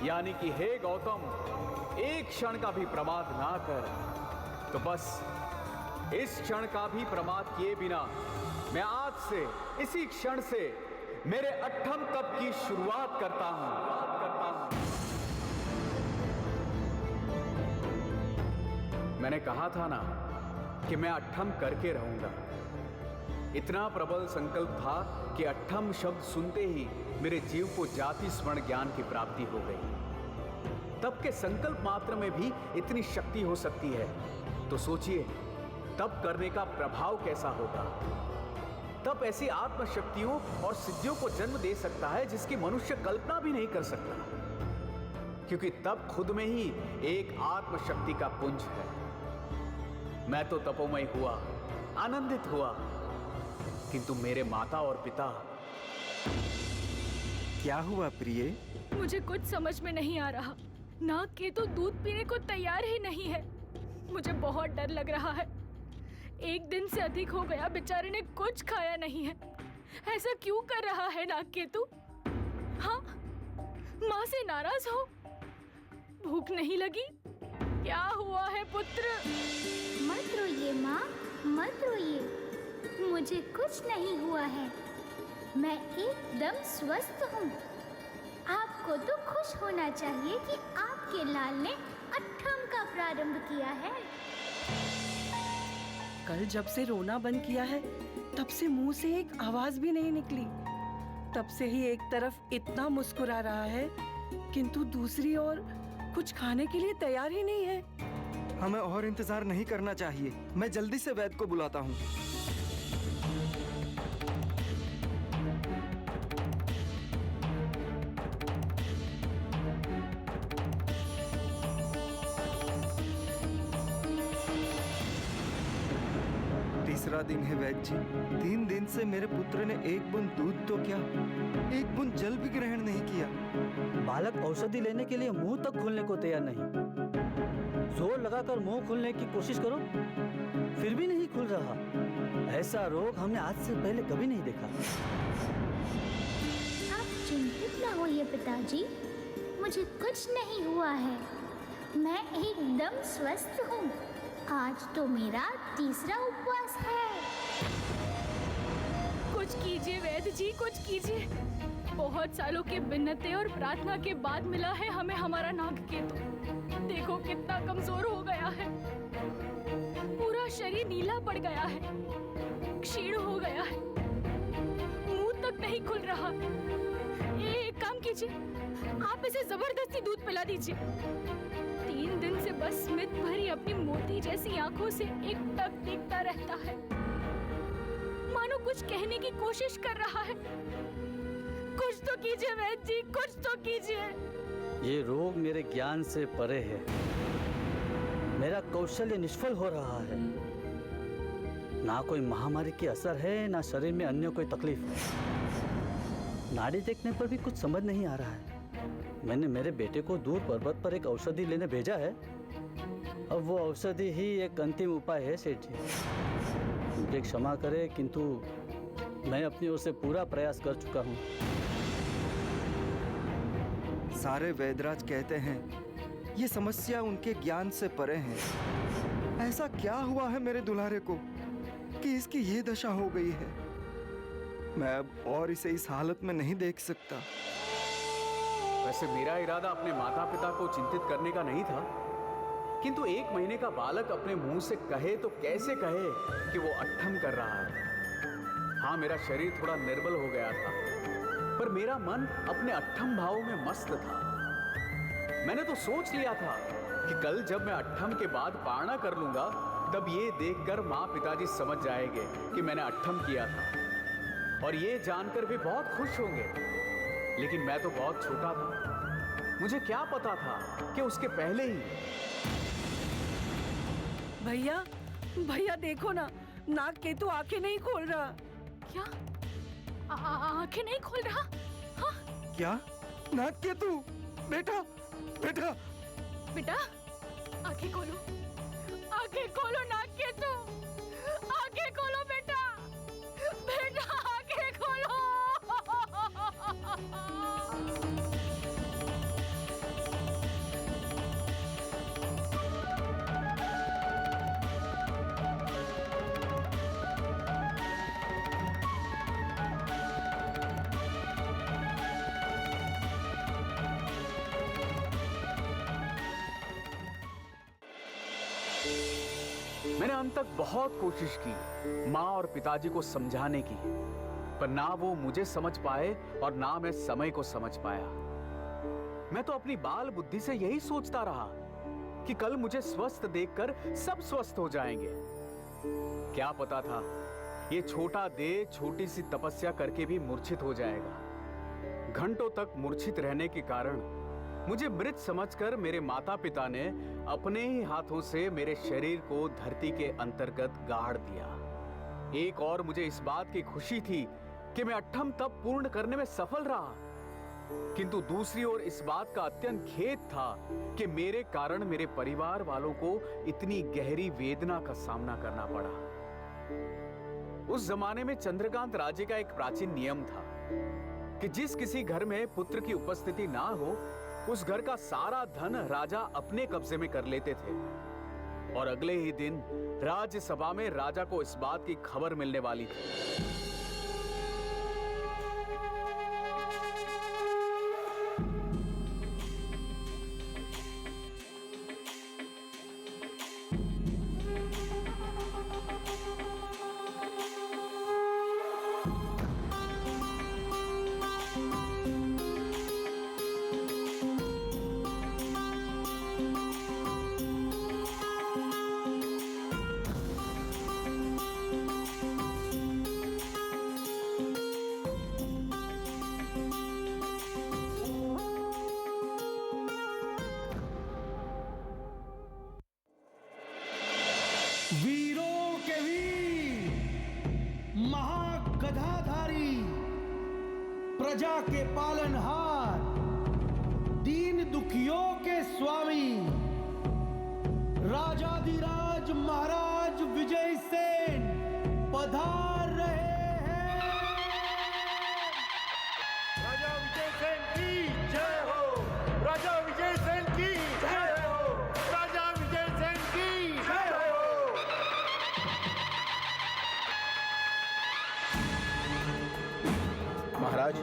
यानी कि हे गौतम, एक क्षण का भी प्रमाद ना कर। तो बस इस क्षण का भी प्रमाद किए बिना मैं आज से, इसी क्षण से मेरे अट्ठम तप की शुरुआत करता हूं। मैंने कहा था ना कि मैं अट्ठम करके रहूंगा। इतना प्रबल संकल्प था कि अट्ठम शब्द सुनते ही मेरे जीव को जाति स्मरण ज्ञान की प्राप्ति हो गई। तप के संकल्प मात्र में भी इतनी शक्ति हो सकती है, तो सोचिए तप करने का प्रभाव कैसा होगा। तप ऐसी आत्मशक्तियों और सिद्धियों को जन्म दे सकता है जिसकी मनुष्य कल्पना भी नहीं कर सकता, क्योंकि तप खुद में ही एक आत्मशक्ति का पुंज है। मैं तो तपोमय हुआ, आनंदित हुआ, किंतु मेरे माता और पिता। क्या हुआ प्रिय? मुझे कुछ समझ में नहीं आ रहा। नागकेतु दूध पीने को तैयार ही नहीं है। मुझे बहुत डर लग रहा है। 1 दिन से अधिक हो गया, बेचारे ने कुछ खाया नहीं है। ऐसा क्यों कर रहा है नागकेतु? हाँ, माँ से नाराज हो? भूख नहीं लगी? क्या हुआ है पुत्र? मत रोइए माँ, मत रोइए। मुझे कुछ नहीं हुआ है, मैं एकदम स्वस्थ हूँ। आपको तो खुश होना चाहिए कि आपके लाल ने 8वीं का प्रारंभ किया है। कल जब से रोना बंद किया है तब से मुंह से एक आवाज भी नहीं निकली। तब से ही एक तरफ इतना मुस्कुरा रहा है किंतु दूसरी ओर कुछ खाने के लिए तैयार ही नहीं है। हमें और इंतजार नहीं करना चाहिए। मैं जल्दी से वैद्य को बुलाता हूँ। तीसरा दिन है वैद्य जी। 3 दिन से मेरे पुत्र ने एक बूंद दूध तो क्या, एक बूंद जल भी ग्रहण नहीं किया। बालक औषधि लेने के लिए मुंह तक खोलने को तैयार नहीं। जोर लगाकर मुंह खोलने की कोशिश करो, फिर भी नहीं खुल रहा। ऐसा रोग हमने आज से पहले कभी नहीं देखा। आप चिंतित न होइए पिताजी, मुझे कुछ नहीं हुआ है। मैं एकदम स्वस्थ हूँ। आज तो मेरा तीसरा उपवास है। कुछ कीजिए वैद्य जी, कुछ कीजिए। बहुत सालों के बिन्नते और प्रार्थना के बाद मिला है हमें हमारा नागकेतु। देखो कितना कमजोर हो गया है, पूरा शरीर नीला पड़ गया है, क्षीण हो गया है, मुंह तक नहीं खुल रहा। एक काम कीजिए, आप इसे जबरदस्ती दूध पिला दीजिए। 3 दिन से बस स्मित भरी अपनी मोती जैसी आंखों से एकटक देखता रहता है, मानो कुछ कहने की कोशिश कर रहा है। कुछ तो कीजिए वैद्य जी, कुछ तो कीजिए। ये रोग मेरे ज्ञान से परे है। मेरा कौशल्य निष्फल हो रहा है। ना कोई महामारी की असर है, ना शरीर में अन्य कोई तकलीफ है। नाड़ी देखने पर भी कुछ समझ नहीं आ रहा है। मैंने मेरे बेटे को दूर पर्वत पर एक औषधि लेने भेजा है। अब वो औषधि ही एक अंतिम उपाय है सेठ जी। मुझे क्षमा करे, किंतु मैं अपनी ओर से पूरा प्रयास कर चुका हूँ। सारे वैदराज कहते हैं ये समस्या उनके ज्ञान से परे है। ऐसा क्या हुआ है मेरे दुलारे को कि इसकी ये दशा हो गई है? मैं अब और इसे इस हालत में नहीं देख सकता। वैसे मेरा इरादा अपने माता पिता को चिंतित करने का नहीं था, किंतु 1 महीने का बालक अपने मुंह से कहे तो कैसे कहे कि वो 8वीं कर रहा है। हाँ, मेरा शरीर थोड़ा निर्बल हो गया था, पर मेरा मन अपने 8वीं भाव में मस्त था। मैंने तो सोच लिया था कि कल जब मैं 8वीं के बाद पारणा कर लूंगा, तब ये देखकर माँ पिताजी समझ जाएंगे कि मैंने 8वीं किया था, और ये जानकर भी बहुत खुश होंगे। लेकिन मैं तो बहुत छोटा था, मुझे क्या पता था कि उसके पहले ही। भैया, भैया देखो ना, नागकेतु आंखें नहीं खोल रहा। क्या? आंखें नहीं खोल रहा? हाँ? क्या? नागकेतु, बेटा, बेटा, बेटा, आंखें खोलो, आंखें खोलो नागकेतु, आंखें खोलो बेटा, बेटा आंखें खोलो। मैंने अंत तक बहुत कोशिश की माँ और पिताजी को समझाने की, पर ना वो मुझे समझ पाए और ना मैं समय को समझ पाया। मैं तो अपनी बाल बुद्धि से यही सोचता रहा कि कल मुझे स्वस्थ देखकर सब स्वस्थ हो जाएंगे। क्या पता था ये छोटा देह छोटी सी तपस्या करके भी मूर्छित हो जाएगा। घंटों तक मूर्छित रहने के कारण मुझे मृत समझकर मेरे माता पिता ने अपने ही हाथों से मेरे शरीर को धरती के अंतर्गत गाड़ दिया। एक और मुझे इस बात की खुशी थी कि मैं 8वीं तप पूर्ण करने में सफल रहा, किंतु दूसरी ओर इस बात का अत्यंत खेद था कि मेरे कारण मेरे परिवार वालों को इतनी गहरी वेदना का सामना करना पड़ा। उस जमाने में चंद्रकांत राज्य का एक प्राचीन नियम था कि जिस किसी घर में पुत्र की उपस्थिति ना हो, उस घर का सारा धन राजा अपने कब्जे में कर लेते थे। और अगले ही दिन राज्यसभा में राजा को इस बात की खबर मिलने वाली थी। वीरों के वीर, महागधाधारी, प्रजा के पालनहार, दीन दुखियों के स्वामी, राजाधिराज महाराज विजय सेन पधार रहे हैं। राजा विजय सेन की जय हो, राजा विजय सेन की जय हो, राजा विजय सेन की जय हो। महाराज,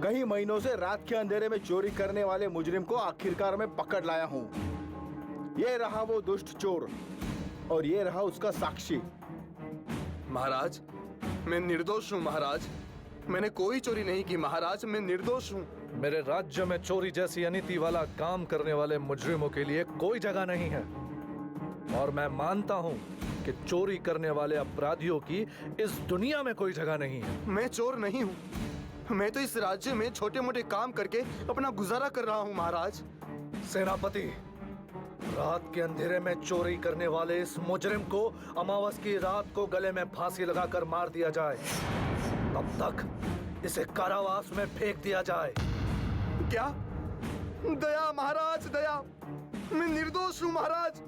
कई महीनों से रात के अंधेरे में चोरी करने वाले मुजरिम को आखिरकार मैं पकड़ लाया हूँ। ये रहा वो दुष्ट चोर और ये रहा उसका साक्षी। महाराज, मैं निर्दोष हूँ। महाराज, मैंने कोई चोरी नहीं की। महाराज, मैं निर्दोष हूँ। मेरे राज्य में चोरी जैसी अनीति वाला काम करने वाले मुजरिमों के लिए कोई जगह नहीं है और मैं मानता हूँ कि चोरी करने वाले अपराधियों की इस दुनिया में कोई जगह नहीं है। मैं चोर नहीं हूँ। मैं तो इस राज्य में छोटे मोटे काम करके अपना गुजारा कर रहा हूँ। महाराज, सेनापति, रात के अंधेरे में चोरी करने वाले इस मुजरिम को अमावस की रात को गले में फांसी लगाकर मार दिया जाए, तब तक इसे कारावास में फेंक दिया जाए। क्या? दया महाराज, दया। मैं निर्दोष हूँ महाराज।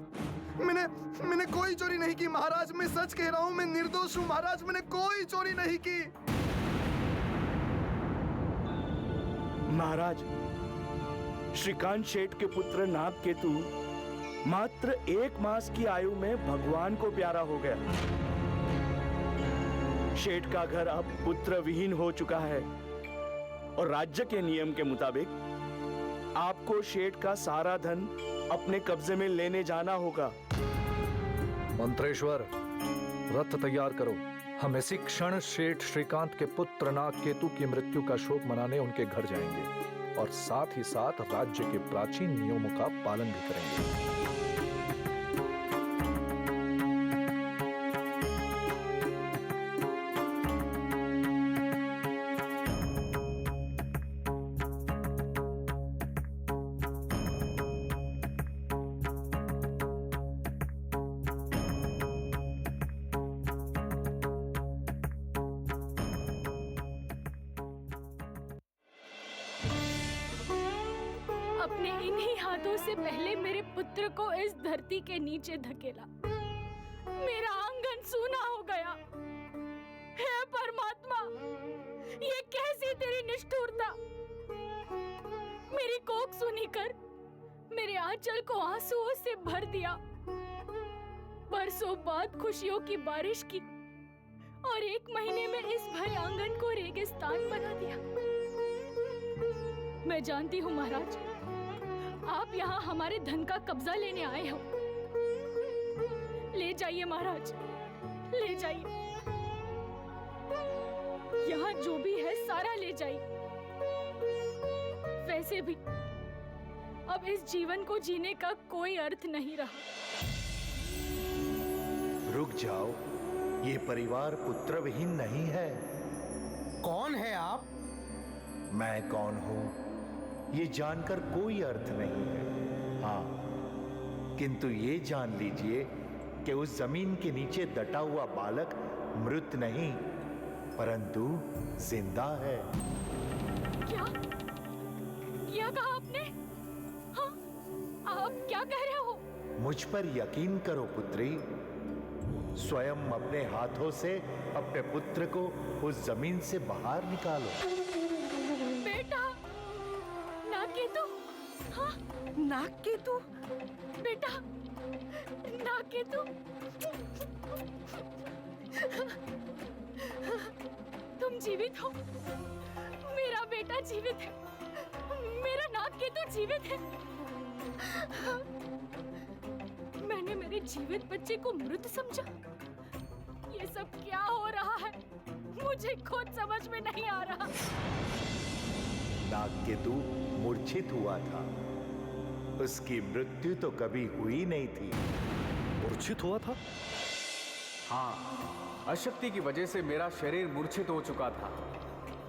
मैंने कोई चोरी नहीं की महाराज। मैं सच कह रहा हूँ, मैं निर्दोष हूँ महाराज। मैंने कोई चोरी नहीं की। महाराज, श्रीकांत शेठ के पुत्र नागकेतु मात्र 1 मास की आयु में भगवान को प्यारा हो गया। शेठ का घर अब पुत्र विहीन हो चुका है और राज्य के नियम के मुताबिक आपको शेठ का सारा धन अपने कब्जे में लेने जाना होगा। मंत्रेश्वर, रथ तैयार करो। हम इसी क्षण शेठ श्रीकांत के पुत्र नागकेतु की मृत्यु का शोक मनाने उनके घर जाएंगे और साथ ही साथ राज्य के प्राचीन नियमों का पालन भी करेंगे। अपने इन्हीं हाथों से पहले मेरे पुत्र को इस धरती के नीचे धकेला। मेरा आंगन सूना हो गया। हे परमात्मा, ये कैसी तेरी निष्ठुरता। मेरी कोख सुनी कर मेरे आंचल को आंसुओं से भर दिया। बरसों बाद खुशियों की बारिश की और 1 महीने में इस भरे आंगन को रेगिस्तान बना दिया। मैं जानती हूँ महाराज, आप यहाँ हमारे धन का कब्जा लेने आए हो। ले जाइए महाराज, ले जाइए। यहाँ जो भी है सारा ले जाइए। वैसे भी अब इस जीवन को जीने का कोई अर्थ नहीं रहा। रुक जाओ, ये परिवार पुत्र विहीन नहीं है। कौन है आप? मैं कौन हूं ये जानकर कोई अर्थ नहीं है। हाँ, किंतु ये जान लीजिए कि उस जमीन के नीचे दटा हुआ बालक मृत नहीं परंतु जिंदा है। क्या कहा आपने? हाँ, आप क्या कह रहे हो? मुझ पर यकीन करो पुत्री, स्वयं अपने हाथों से अपने पुत्र को उस जमीन से बाहर निकालो। बेटा, नागकेतु, हाँ, नागकेतु? बेटा, नागकेतु, तुम जीवित हो? मेरा बेटा जीवित है, मेरा नागकेतु जीवित है। मैंने मेरे जीवित बच्चे को मृत समझा। ये सब क्या हो रहा है? मुझे खुद समझ में नहीं आ रहा। नागकेतु मूर्छित हुआ था। उसकी मृत्यु तो कभी हुई नहीं थी। मूर्छित हुआ था? हाँ, अशक्ति की वजह से मेरा शरीर मूर्छित हो चुका था,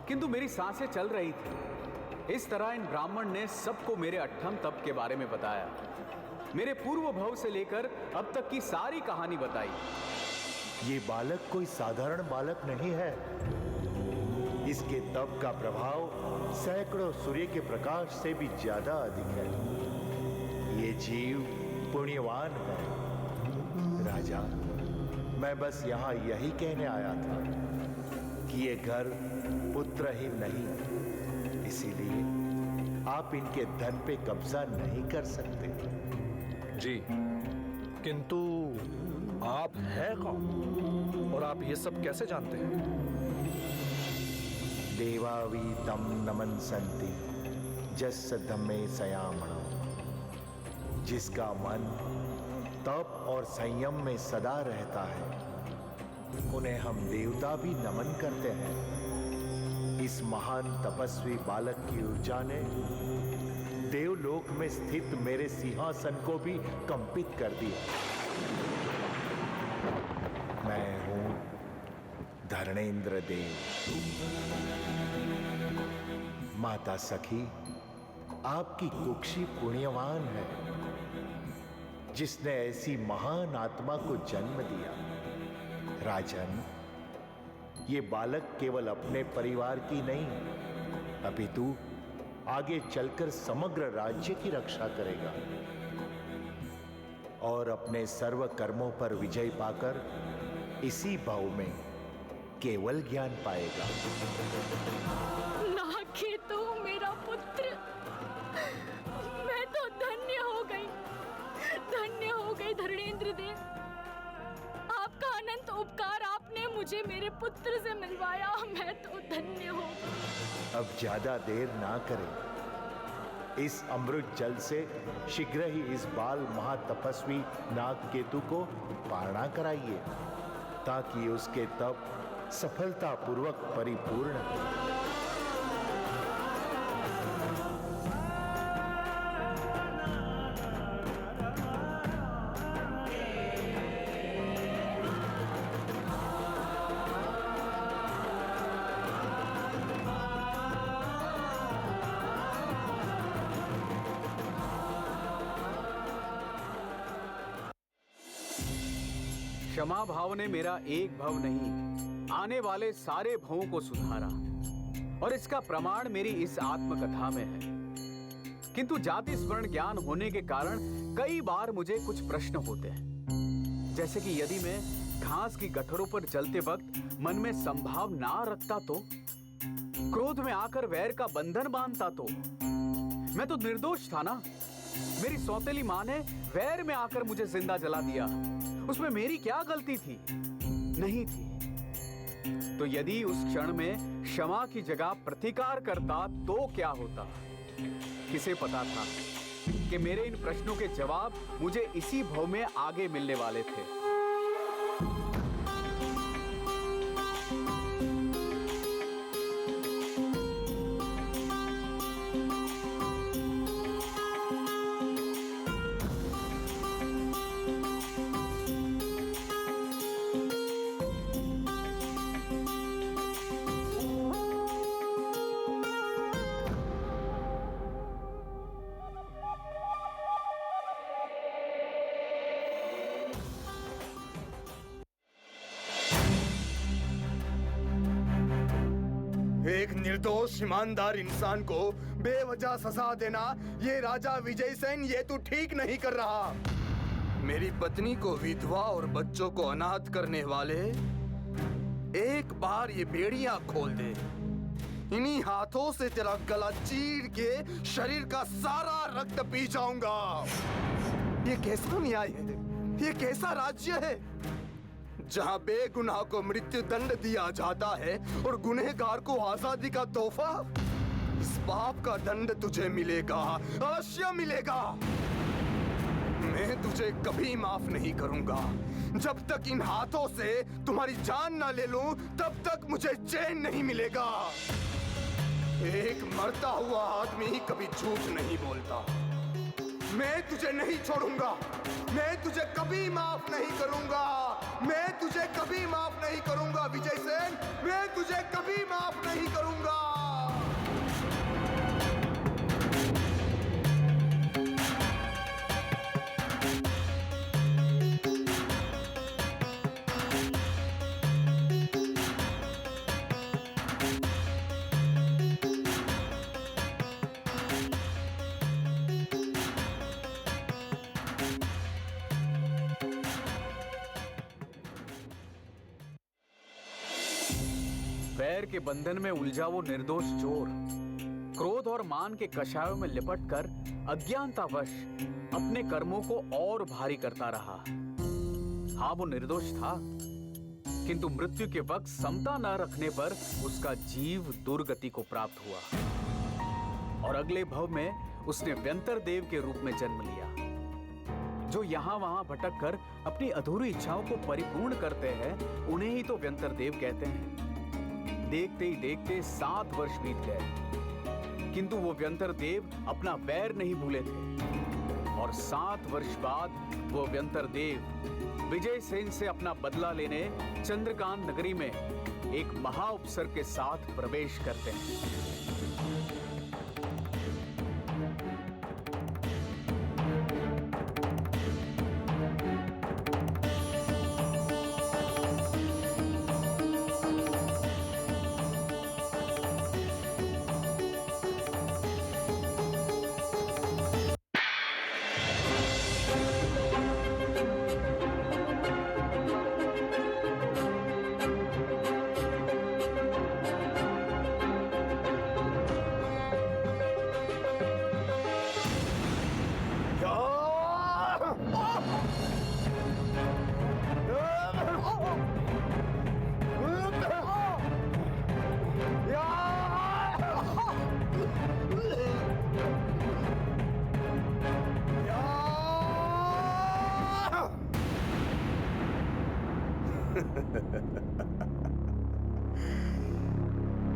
किंतु मेरी सांसें चल रही थी। इस तरह इन ब्राह्मण ने सबको मेरे अट्ठम तप के बारे में बताया, मेरे पूर्व भव से लेकर अब तक की सारी कहानी बताई। ये बालक कोई साधारण बालक नहीं है। इसके तप का प्रभाव सैकड़ों सूर्य के प्रकाश से भी ज्यादा अधिक है। ये जीव पुण्यवान है। राजा, मैं बस यहाँ यही कहने आया था कि ये घर पुत्रहीन नहीं, इसीलिए आप इनके धन पे कब्जा नहीं कर सकते। जी, किंतु आप हैं कौन और आप ये सब कैसे जानते हैं? देवावी तम नमन संति जस धम्मे सयामणो। जिसका मन तप और संयम में सदा रहता है, उन्हें हम देवता भी नमन करते हैं। इस महान तपस्वी बालक की ऊर्जा ने देवलोक में स्थित मेरे सिंहासन को भी कंपित कर दिया। मैं हूं धरणेंद्र देव। माता सखी, आपकी कुक्षी पुण्यवान है, जिसने ऐसी महान आत्मा को जन्म दिया। राजन, ये बालक केवल अपने परिवार की नहीं, अपितु आगे चलकर समग्र राज्य की रक्षा करेगा और अपने सर्व कर्मों पर विजय पाकर इसी भाव में केवल ज्ञान पाएगा। नागकेतु मेरा पुत्र, मैं तो धन्य हो गई, धन्य हो गई धरणेंद्र देव। आपका अनंत उपकार आपने मुझे मेरे पुत्र से मिलवाया। मैं तो धन्य हो गई। अब ज्यादा देर ना करें। इस अमृत जल से शीघ्र ही इस बाल महातपस्वी नागकेतु को पारणा कराइए, ताकि उसके तप सफलतापूर्वक परिपूर्ण हो। क्षमा भाव ने मेरा एक भव नहीं, आने वाले सारे भवों को सुधारा, और इसका प्रमाण मेरी इस आत्मकथा में है। किंतु जाति स्मरण ज्ञान होने के कारण कई बार मुझे कुछ प्रश्न होते हैं, जैसे कि यदि मैं घास की गठरों पर चलते वक्त मन में संभाव ना रखता तो, क्रोध में आकर वैर का बंधन बांधता तो। मैं तो निर्दोष था ना। मेरी सौतेली मां ने वैर में आकर मुझे जिंदा जला दिया, उसमें मेरी क्या गलती थी? नहीं थी। तो यदि उस क्षण में क्षमा की जगह प्रतिकार करता तो क्या होता? किसे पता था कि मेरे इन प्रश्नों के जवाब मुझे इसी भव में आगे मिलने वाले थे। एक निर्दोष ईमानदार इंसान को बेवजह सजा देना, ये राजा विजय सेन ये तू ठीक नहीं कर रहा। मेरी पत्नी को विधवा और बच्चों को अनाथ करने वाले, एक बार ये बेड़ियां खोल दे, इन्हीं हाथों से तेरा गला चीर के शरीर का सारा रक्त पी जाऊंगा। ये कैसा न्याय है? ये कैसा राज्य है जहां बेगुनाह को मृत्यु दंड दिया जाता है और गुनहगार को आजादी का तोहफा? इस पाप का दंड तुझे मिलेगा, अवश्य मिलेगा। मैं तुझे कभी माफ नहीं करूंगा। जब तक इन हाथों से तुम्हारी जान ना ले लूं, तब तक मुझे चैन नहीं मिलेगा। एक मरता हुआ आदमी ही कभी झूठ नहीं बोलता। मैं तुझे नहीं छोड़ूंगा। मैं तुझे कभी माफ नहीं करूंगा। मैं तुझे कभी माफ नहीं करूंगा विजय सेन। मैं तुझे कभी माफ नहीं करूंगा। वैर के बंधन में उलझा वो निर्दोष चोर क्रोध और मान के कषायों में लिपटकर अज्ञानतावश अपने कर्मों को और भारी करता रहा। हाँ, वो निर्दोष था, किंतु मृत्यु के वक्त समता न रखने पर उसका जीव दुर्गति को प्राप्त हुआ और अगले भव में उसने व्यंतर देव के रूप में जन्म लिया। जो यहाँ वहां भटक कर अपनी अधूरी इच्छाओं को परिपूर्ण करते हैं, उन्हें ही तो व्यंतर देव कहते हैं। देखते ही देखते 7 वर्ष बीत गए, किंतु वो व्यंतर देव अपना वैर नहीं भूले थे और 7 वर्ष बाद वो व्यंतर देव विजय सेन से अपना बदला लेने चंद्रकांत नगरी में एक महाउपसर के साथ प्रवेश करते हैं।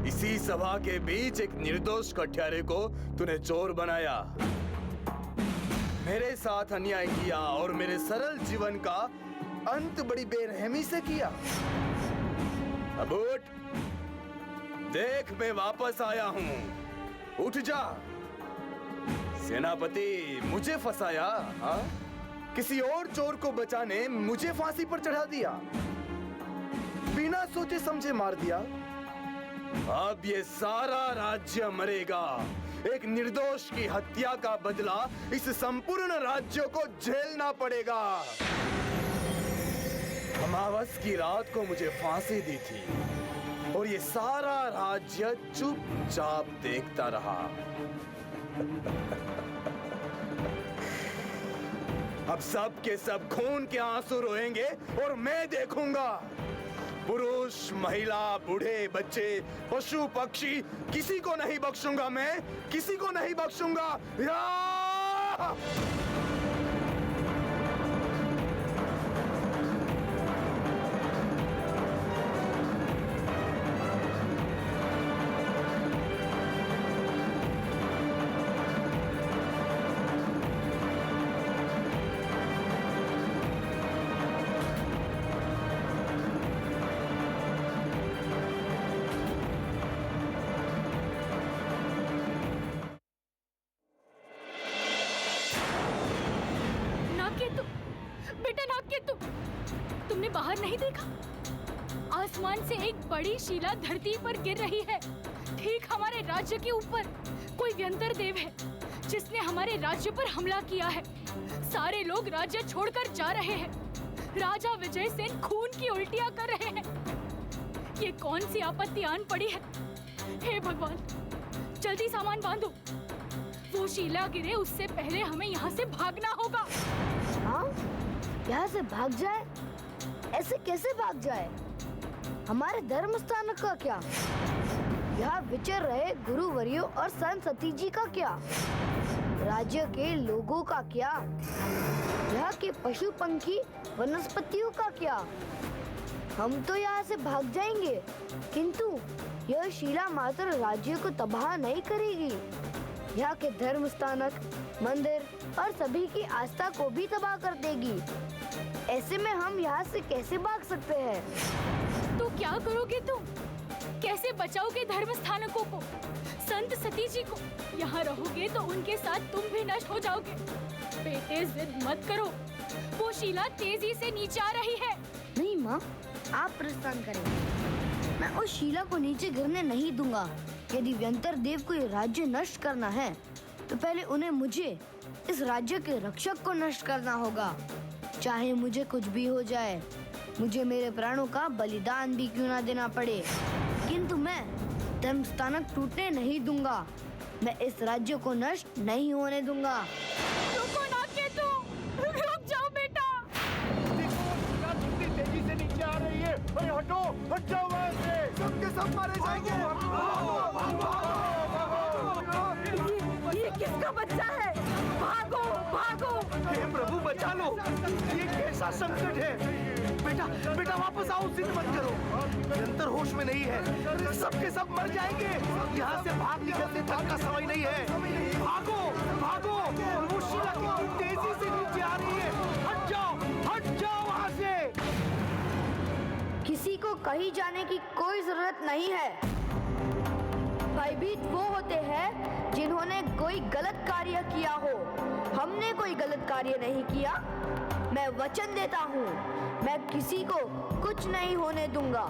इसी सभा के बीच एक निर्दोष कठियारे को तूने चोर बनाया, मेरे साथ अन्याय किया और मेरे सरल जीवन का अंत बड़ी बेरहमी से किया। अब उठ, देख मैं वापस आया हूं, उठ जा। सेनापति, मुझे फंसाया, हाँ? किसी और चोर को बचाने मुझे फांसी पर चढ़ा दिया, बिना सोचे समझे मार दिया। अब ये सारा राज्य मरेगा। एक निर्दोष की हत्या का बदला इस संपूर्ण राज्य को झेलना पड़ेगा। अमावस की रात को मुझे फांसी दी थी और ये सारा राज्य चुपचाप देखता रहा। अब सब के सब खून के आंसू रोएंगे और मैं देखूंगा। पुरुष, महिला, बूढ़े, बच्चे, पशु, पक्षी, किसी को नहीं बख्शूंगा। मैं किसी को नहीं बख्शूंगा। तुमने बाहर नहीं देखा? आसमान से एक बड़ी शिला धरती पर गिर रही है, ठीक हमारे राज्य के ऊपर। कोई व्यंतर देव है जिसने हमारे राज्य पर हमला किया है। सारे लोग राज्य छोड़कर जा रहे हैं। राजा विजय सेन खून की उल्टियां कर रहे हैं। ये कौन सी आपत्ति आन पड़ी है? हे भगवान, जल्दी सामान बांधो। वो शीला गिरे उससे पहले हमें यहाँ से भागना होगा। हाँ, यहाँ से भाग जाए? ऐसे कैसे भाग जाए? हमारे धर्म स्थान का क्या? यहाँ विचर रहे गुरुवर्यों और संत सती जी का क्या? राज्य के लोगों का क्या? यहाँ के पशु पंखी वनस्पतियों का क्या? हम तो यहाँ से भाग जाएंगे, किंतु यह शीला मात्र राज्य को तबाह नहीं करेगी। यहाँ के धर्म स्थानक, मंदिर और सभी की आस्था को भी तबाह कर देगी। ऐसे में हम यहाँ से कैसे भाग सकते हैं? तो क्या करोगे तुम? कैसे बचाओगे धर्म स्थानकों को, संत सती जी को? यहाँ रहोगे तो उनके साथ तुम भी नष्ट हो जाओगे। बेटे, जिद मत करो। वो शीला तेजी से नीचे आ रही है। नहीं माँ, आप प्रस्थान करें। मैं उस शीला को नीचे गिरने नहीं दूंगा। यदि व्यंतर देव को ये राज्य नष्ट करना है, तो पहले उन्हें मुझे, इस राज्य के रक्षक को नष्ट करना होगा। चाहे मुझे कुछ भी हो जाए, मुझे मेरे प्राणों का बलिदान भी क्यों ना देना पड़े, किंतु मैं धर्म स्थानक टूटने नहीं दूंगा। मैं इस राज्य को नष्ट नहीं होने दूंगा। रुको ना केतु, रुक जाओ बेटा। तेजी से नीचे आ रही है। अरे हटो, हट जाओ वहाँ से। सबके सब मारे जाएंगे। ये किसका बच्चा है? भागो भागो! हे प्रभु, बचा लो। ये कैसा संकट है? बेटा, बेटा वापस आओ, जिद मत करो। निरंतर होश में नहीं है। सबके सब मर जाएंगे। यहाँ से भाग निकलने तक का समय नहीं है। भागो भागो! वो शीला कितनी तेजी से नीचे आ रही है। हट जाओ वहाँ से। किसी को कहीं जाने की कोई जरूरत नहीं है। भयभीत वो होते हैं जिन्होंने कोई गलत कार्य किया हो। हमने कोई गलत कार्य नहीं किया। मैं वचन देता हूँ, मैं किसी को कुछ नहीं होने दूंगा।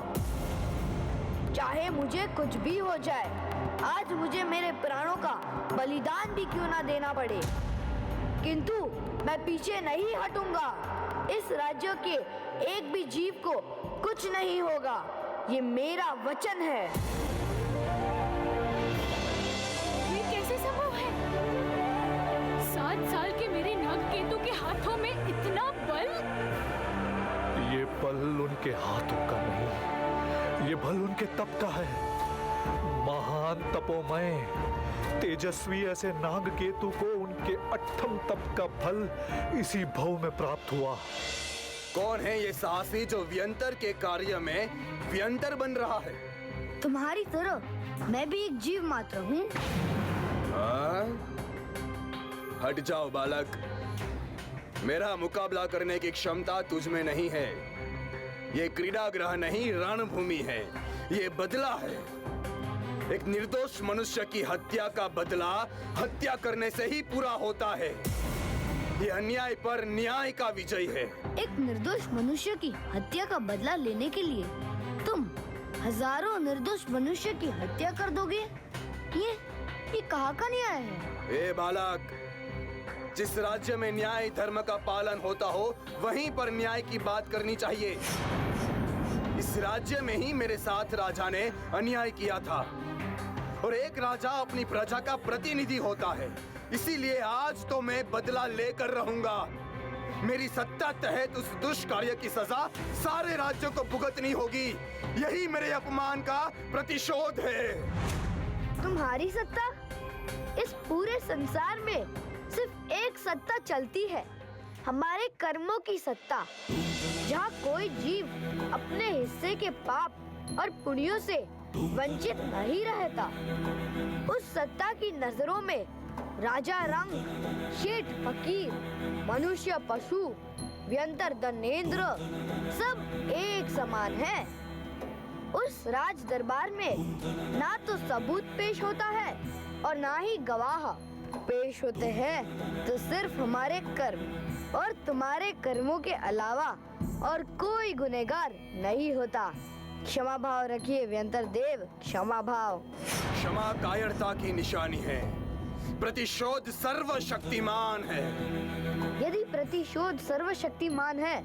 चाहे मुझे कुछ भी हो जाए, आज मुझे मेरे प्राणों का बलिदान भी क्यों ना देना पड़े, किंतु मैं पीछे नहीं हटूंगा। इस राज्य के एक भी जीव को कुछ नहीं होगा। ये मेरा वचन है। ये कैसे संभव है? 7 साल के मेरे नागकेतु के हाथों में इतना बल? ये बल उनके हाथों का नहीं, ये बल उनके तप का है। महान तपोमय तेजस्वी ऐसे नागकेतु को उनके 8वें तप का फल इसी भव में प्राप्त हुआ। कौन है ये साहसी जो व्यंतर के कार्य में व्यंतर बन रहा है? तुम्हारी तरह मैं भी एक जीव मात्र हूँ। हट जाओ बालक, मेरा मुकाबला करने की क्षमता तुझ में नहीं है। ये क्रीड़ागृह नहीं, रणभूमि है। ये बदला है। एक निर्दोष मनुष्य की हत्या का बदला हत्या करने से ही पूरा होता है। ये अन्याय पर न्याय का विजय है। एक निर्दोष मनुष्य की हत्या का बदला लेने के लिए तुम हजारों निर्दोष मनुष्य की हत्या कर दोगे? ये कहाँ का न्याय है? ए बालक, जिस राज्य में न्याय धर्म का पालन होता हो, वहीं पर न्याय की बात करनी चाहिए। इस राज्य में ही मेरे साथ राजा ने अन्याय किया था, और एक राजा अपनी प्रजा का प्रतिनिधि होता है। इसीलिए आज तो मैं बदला लेकर रहूंगा। मेरी सत्ता तहत उस दुष्कार्य की सजा सारे राज्यों को भुगतनी होगी। यही मेरे अपमान का प्रतिशोध है। तुम्हारी सत्ता? इस पूरे संसार में सिर्फ एक सत्ता चलती है, हमारे कर्मों की सत्ता। जहाँ कोई जीव अपने हिस्से के पाप और पुण्यों से वंचित नहीं रहता, उस सत्ता की नजरों में राजा रंग, शेठ फकीर, मनुष्य पशु, व्यंतर दनेंद्र सब एक समान है। उस राज दरबार में ना तो सबूत पेश होता है और ना ही गवाह पेश होते हैं, तो सिर्फ हमारे कर्म और तुम्हारे कर्मों के अलावा और कोई गुनहगार नहीं होता। क्षमा भाव रखिए व्यंतर देव, क्षमा भाव। क्षमा कायरता की निशानी है। प्रतिशोध सर्वशक्तिमान है। यदि प्रतिशोध सर्वशक्तिमान है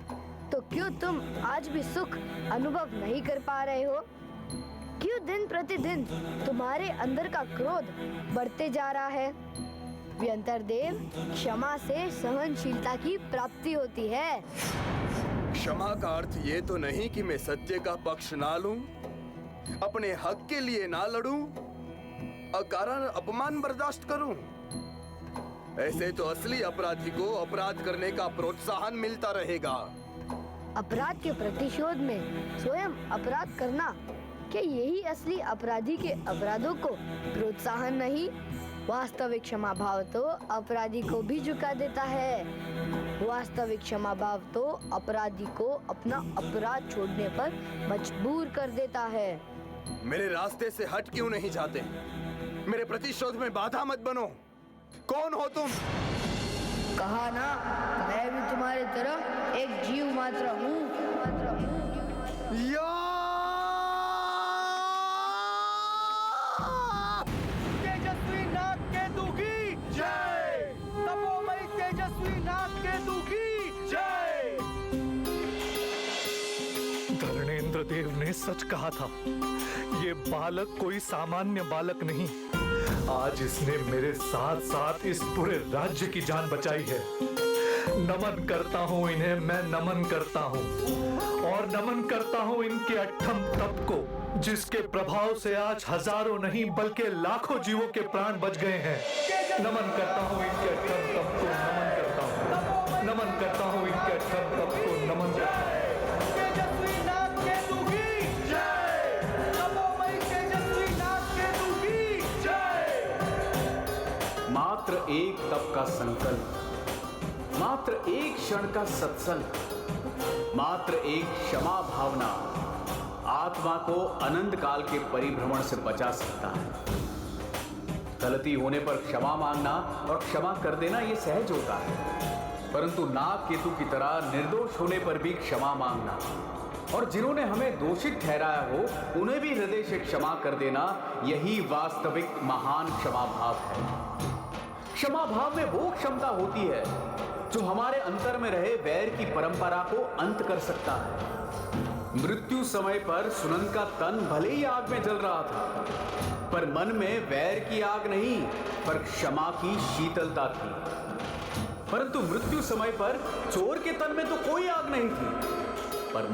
तो क्यों तुम आज भी सुख अनुभव नहीं कर पा रहे हो? क्यों दिन प्रतिदिन तुम्हारे अंदर का क्रोध बढ़ते जा रहा है? व्यंतर देव, क्षमा से सहनशीलता की प्राप्ति होती है। क्षमा का अर्थ ये तो नहीं कि मैं सत्य का पक्ष ना लूं, अपने हक के लिए ना लड़ूं, अकारण अपमान बर्दाश्त करूं। ऐसे तो असली अपराधी को अपराध करने का प्रोत्साहन मिलता रहेगा। अपराध के प्रतिशोध में स्वयं अपराध करना, क्या यही असली अपराधी के अपराधों को प्रोत्साहन नहीं? वास्तविक क्षमा भाव तो अपराधी को भी झुका देता है। वास्तविक क्षमा भाव तो अपराधी को अपना अपराध छोड़ने पर मजबूर कर देता है। मेरे रास्ते से हट क्यों नहीं जाते? मेरे प्रतिशोध में बाधा मत बनो। कौन हो तुम? कहा ना, मैं भी तुम्हारी तरह एक जीव मात्र हूँ। तेजस्वी नाग केतु की जय। तपोमयी तेजस्वी नाग केतु की जय। धरणेंद्र देव ने सच कहा था, ये बालक कोई सामान्य बालक नहीं। आज इसने मेरे साथ साथ इस पूरे राज्य की जान बचाई है। नमन करता हूँ इन्हें, मैं नमन करता हूँ, और नमन करता हूँ इनके अठम तप को, जिसके प्रभाव से आज हजारों नहीं बल्कि लाखों जीवों के प्राण बच गए हैं। नमन करता हूँ इनके अठम तप को, नमन करता हूँ, नमन करता हूँ इनके अठम तप को, नमन करता हूँ। तेजस्वी नाग केतु की जय। तपोमयी तेजस्वी नाग केतु की जय। मात्र एक तप का संकल्प, मात्र एक क्षण का सत्संग, मात्र एक क्षमा भावना आत्मा को अनंत काल के परिभ्रमण से बचा सकता है। गलती होने पर क्षमा मांगना और क्षमा कर देना यह सहज होता है, परंतु नाग केतु की तरह निर्दोष होने पर भी क्षमा मांगना और जिन्होंने हमें दोषित ठहराया हो उन्हें भी हृदय से क्षमा कर देना, यही वास्तविक महान क्षमा भाव है। क्षमा भाव में वो क्षमता होती है जो हमारे अंतर में रहे वैर की परंपरा को अंत कर सकता है। मृत्यु समय पर सुनंद का तन भले ही आग में जल रहा था, पर मन में वैर की आग नहीं, पर क्षमा की शीतलता थी। परंतु मृत्यु समय पर चोर के तन में तो कोई आग नहीं थी, पर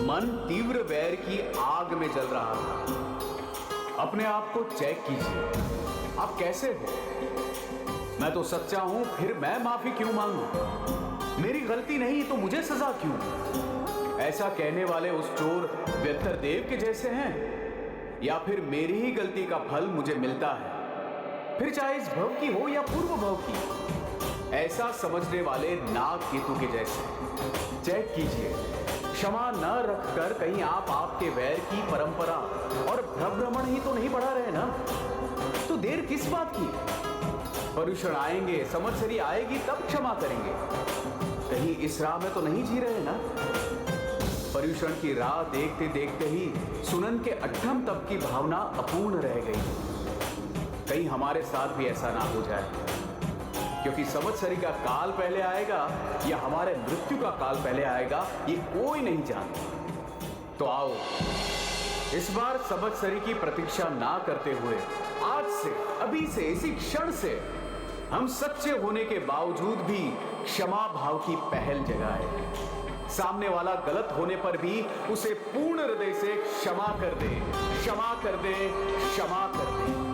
मन तीव्र वैर की आग में जल रहा था। अपने आप को चेक कीजिए, आप कैसे हो? मैं तो सच्चा हूं, फिर मैं माफी क्यों मांगूं? मेरी गलती नहीं तो मुझे सजा क्यों? ऐसा कहने वाले उस चोर व्यंतर देव के जैसे हैं, या फिर मेरी ही गलती का फल मुझे मिलता है, फिर चाहे इस भव की हो या पूर्व भव की? ऐसा समझने वाले नाग केतु के जैसे। चेक कीजिए, क्षमा न रखकर कहीं आप आपके वैर की परंपरा और भ्रमण ही तो नहीं बढ़ा रहे ना? तो देर किस बात की? पर्युषण आएंगे, संवत्सरी आएगी, तब क्षमा करेंगे। कहीं इस राह में तो नहीं जी रहे ना? पर्युषण की राह देखते देखते ही सुनंद के अठम तप की भावना अपूर्ण रह गई। कहीं हमारे साथ भी ऐसा ना हो जाए, क्योंकि संवत्सरी का काल पहले आएगा या हमारे मृत्यु का काल पहले आएगा, ये कोई नहीं जानता। तो आओ इस बार संवत्सरी की प्रतीक्षा ना करते हुए आज से, अभी से, इसी क्षण से हम सच्चे होने के बावजूद भी क्षमा भाव की पहल जगाए। सामने वाला गलत होने पर भी उसे पूर्ण हृदय से क्षमा कर दे, क्षमा कर दे, क्षमा कर दे।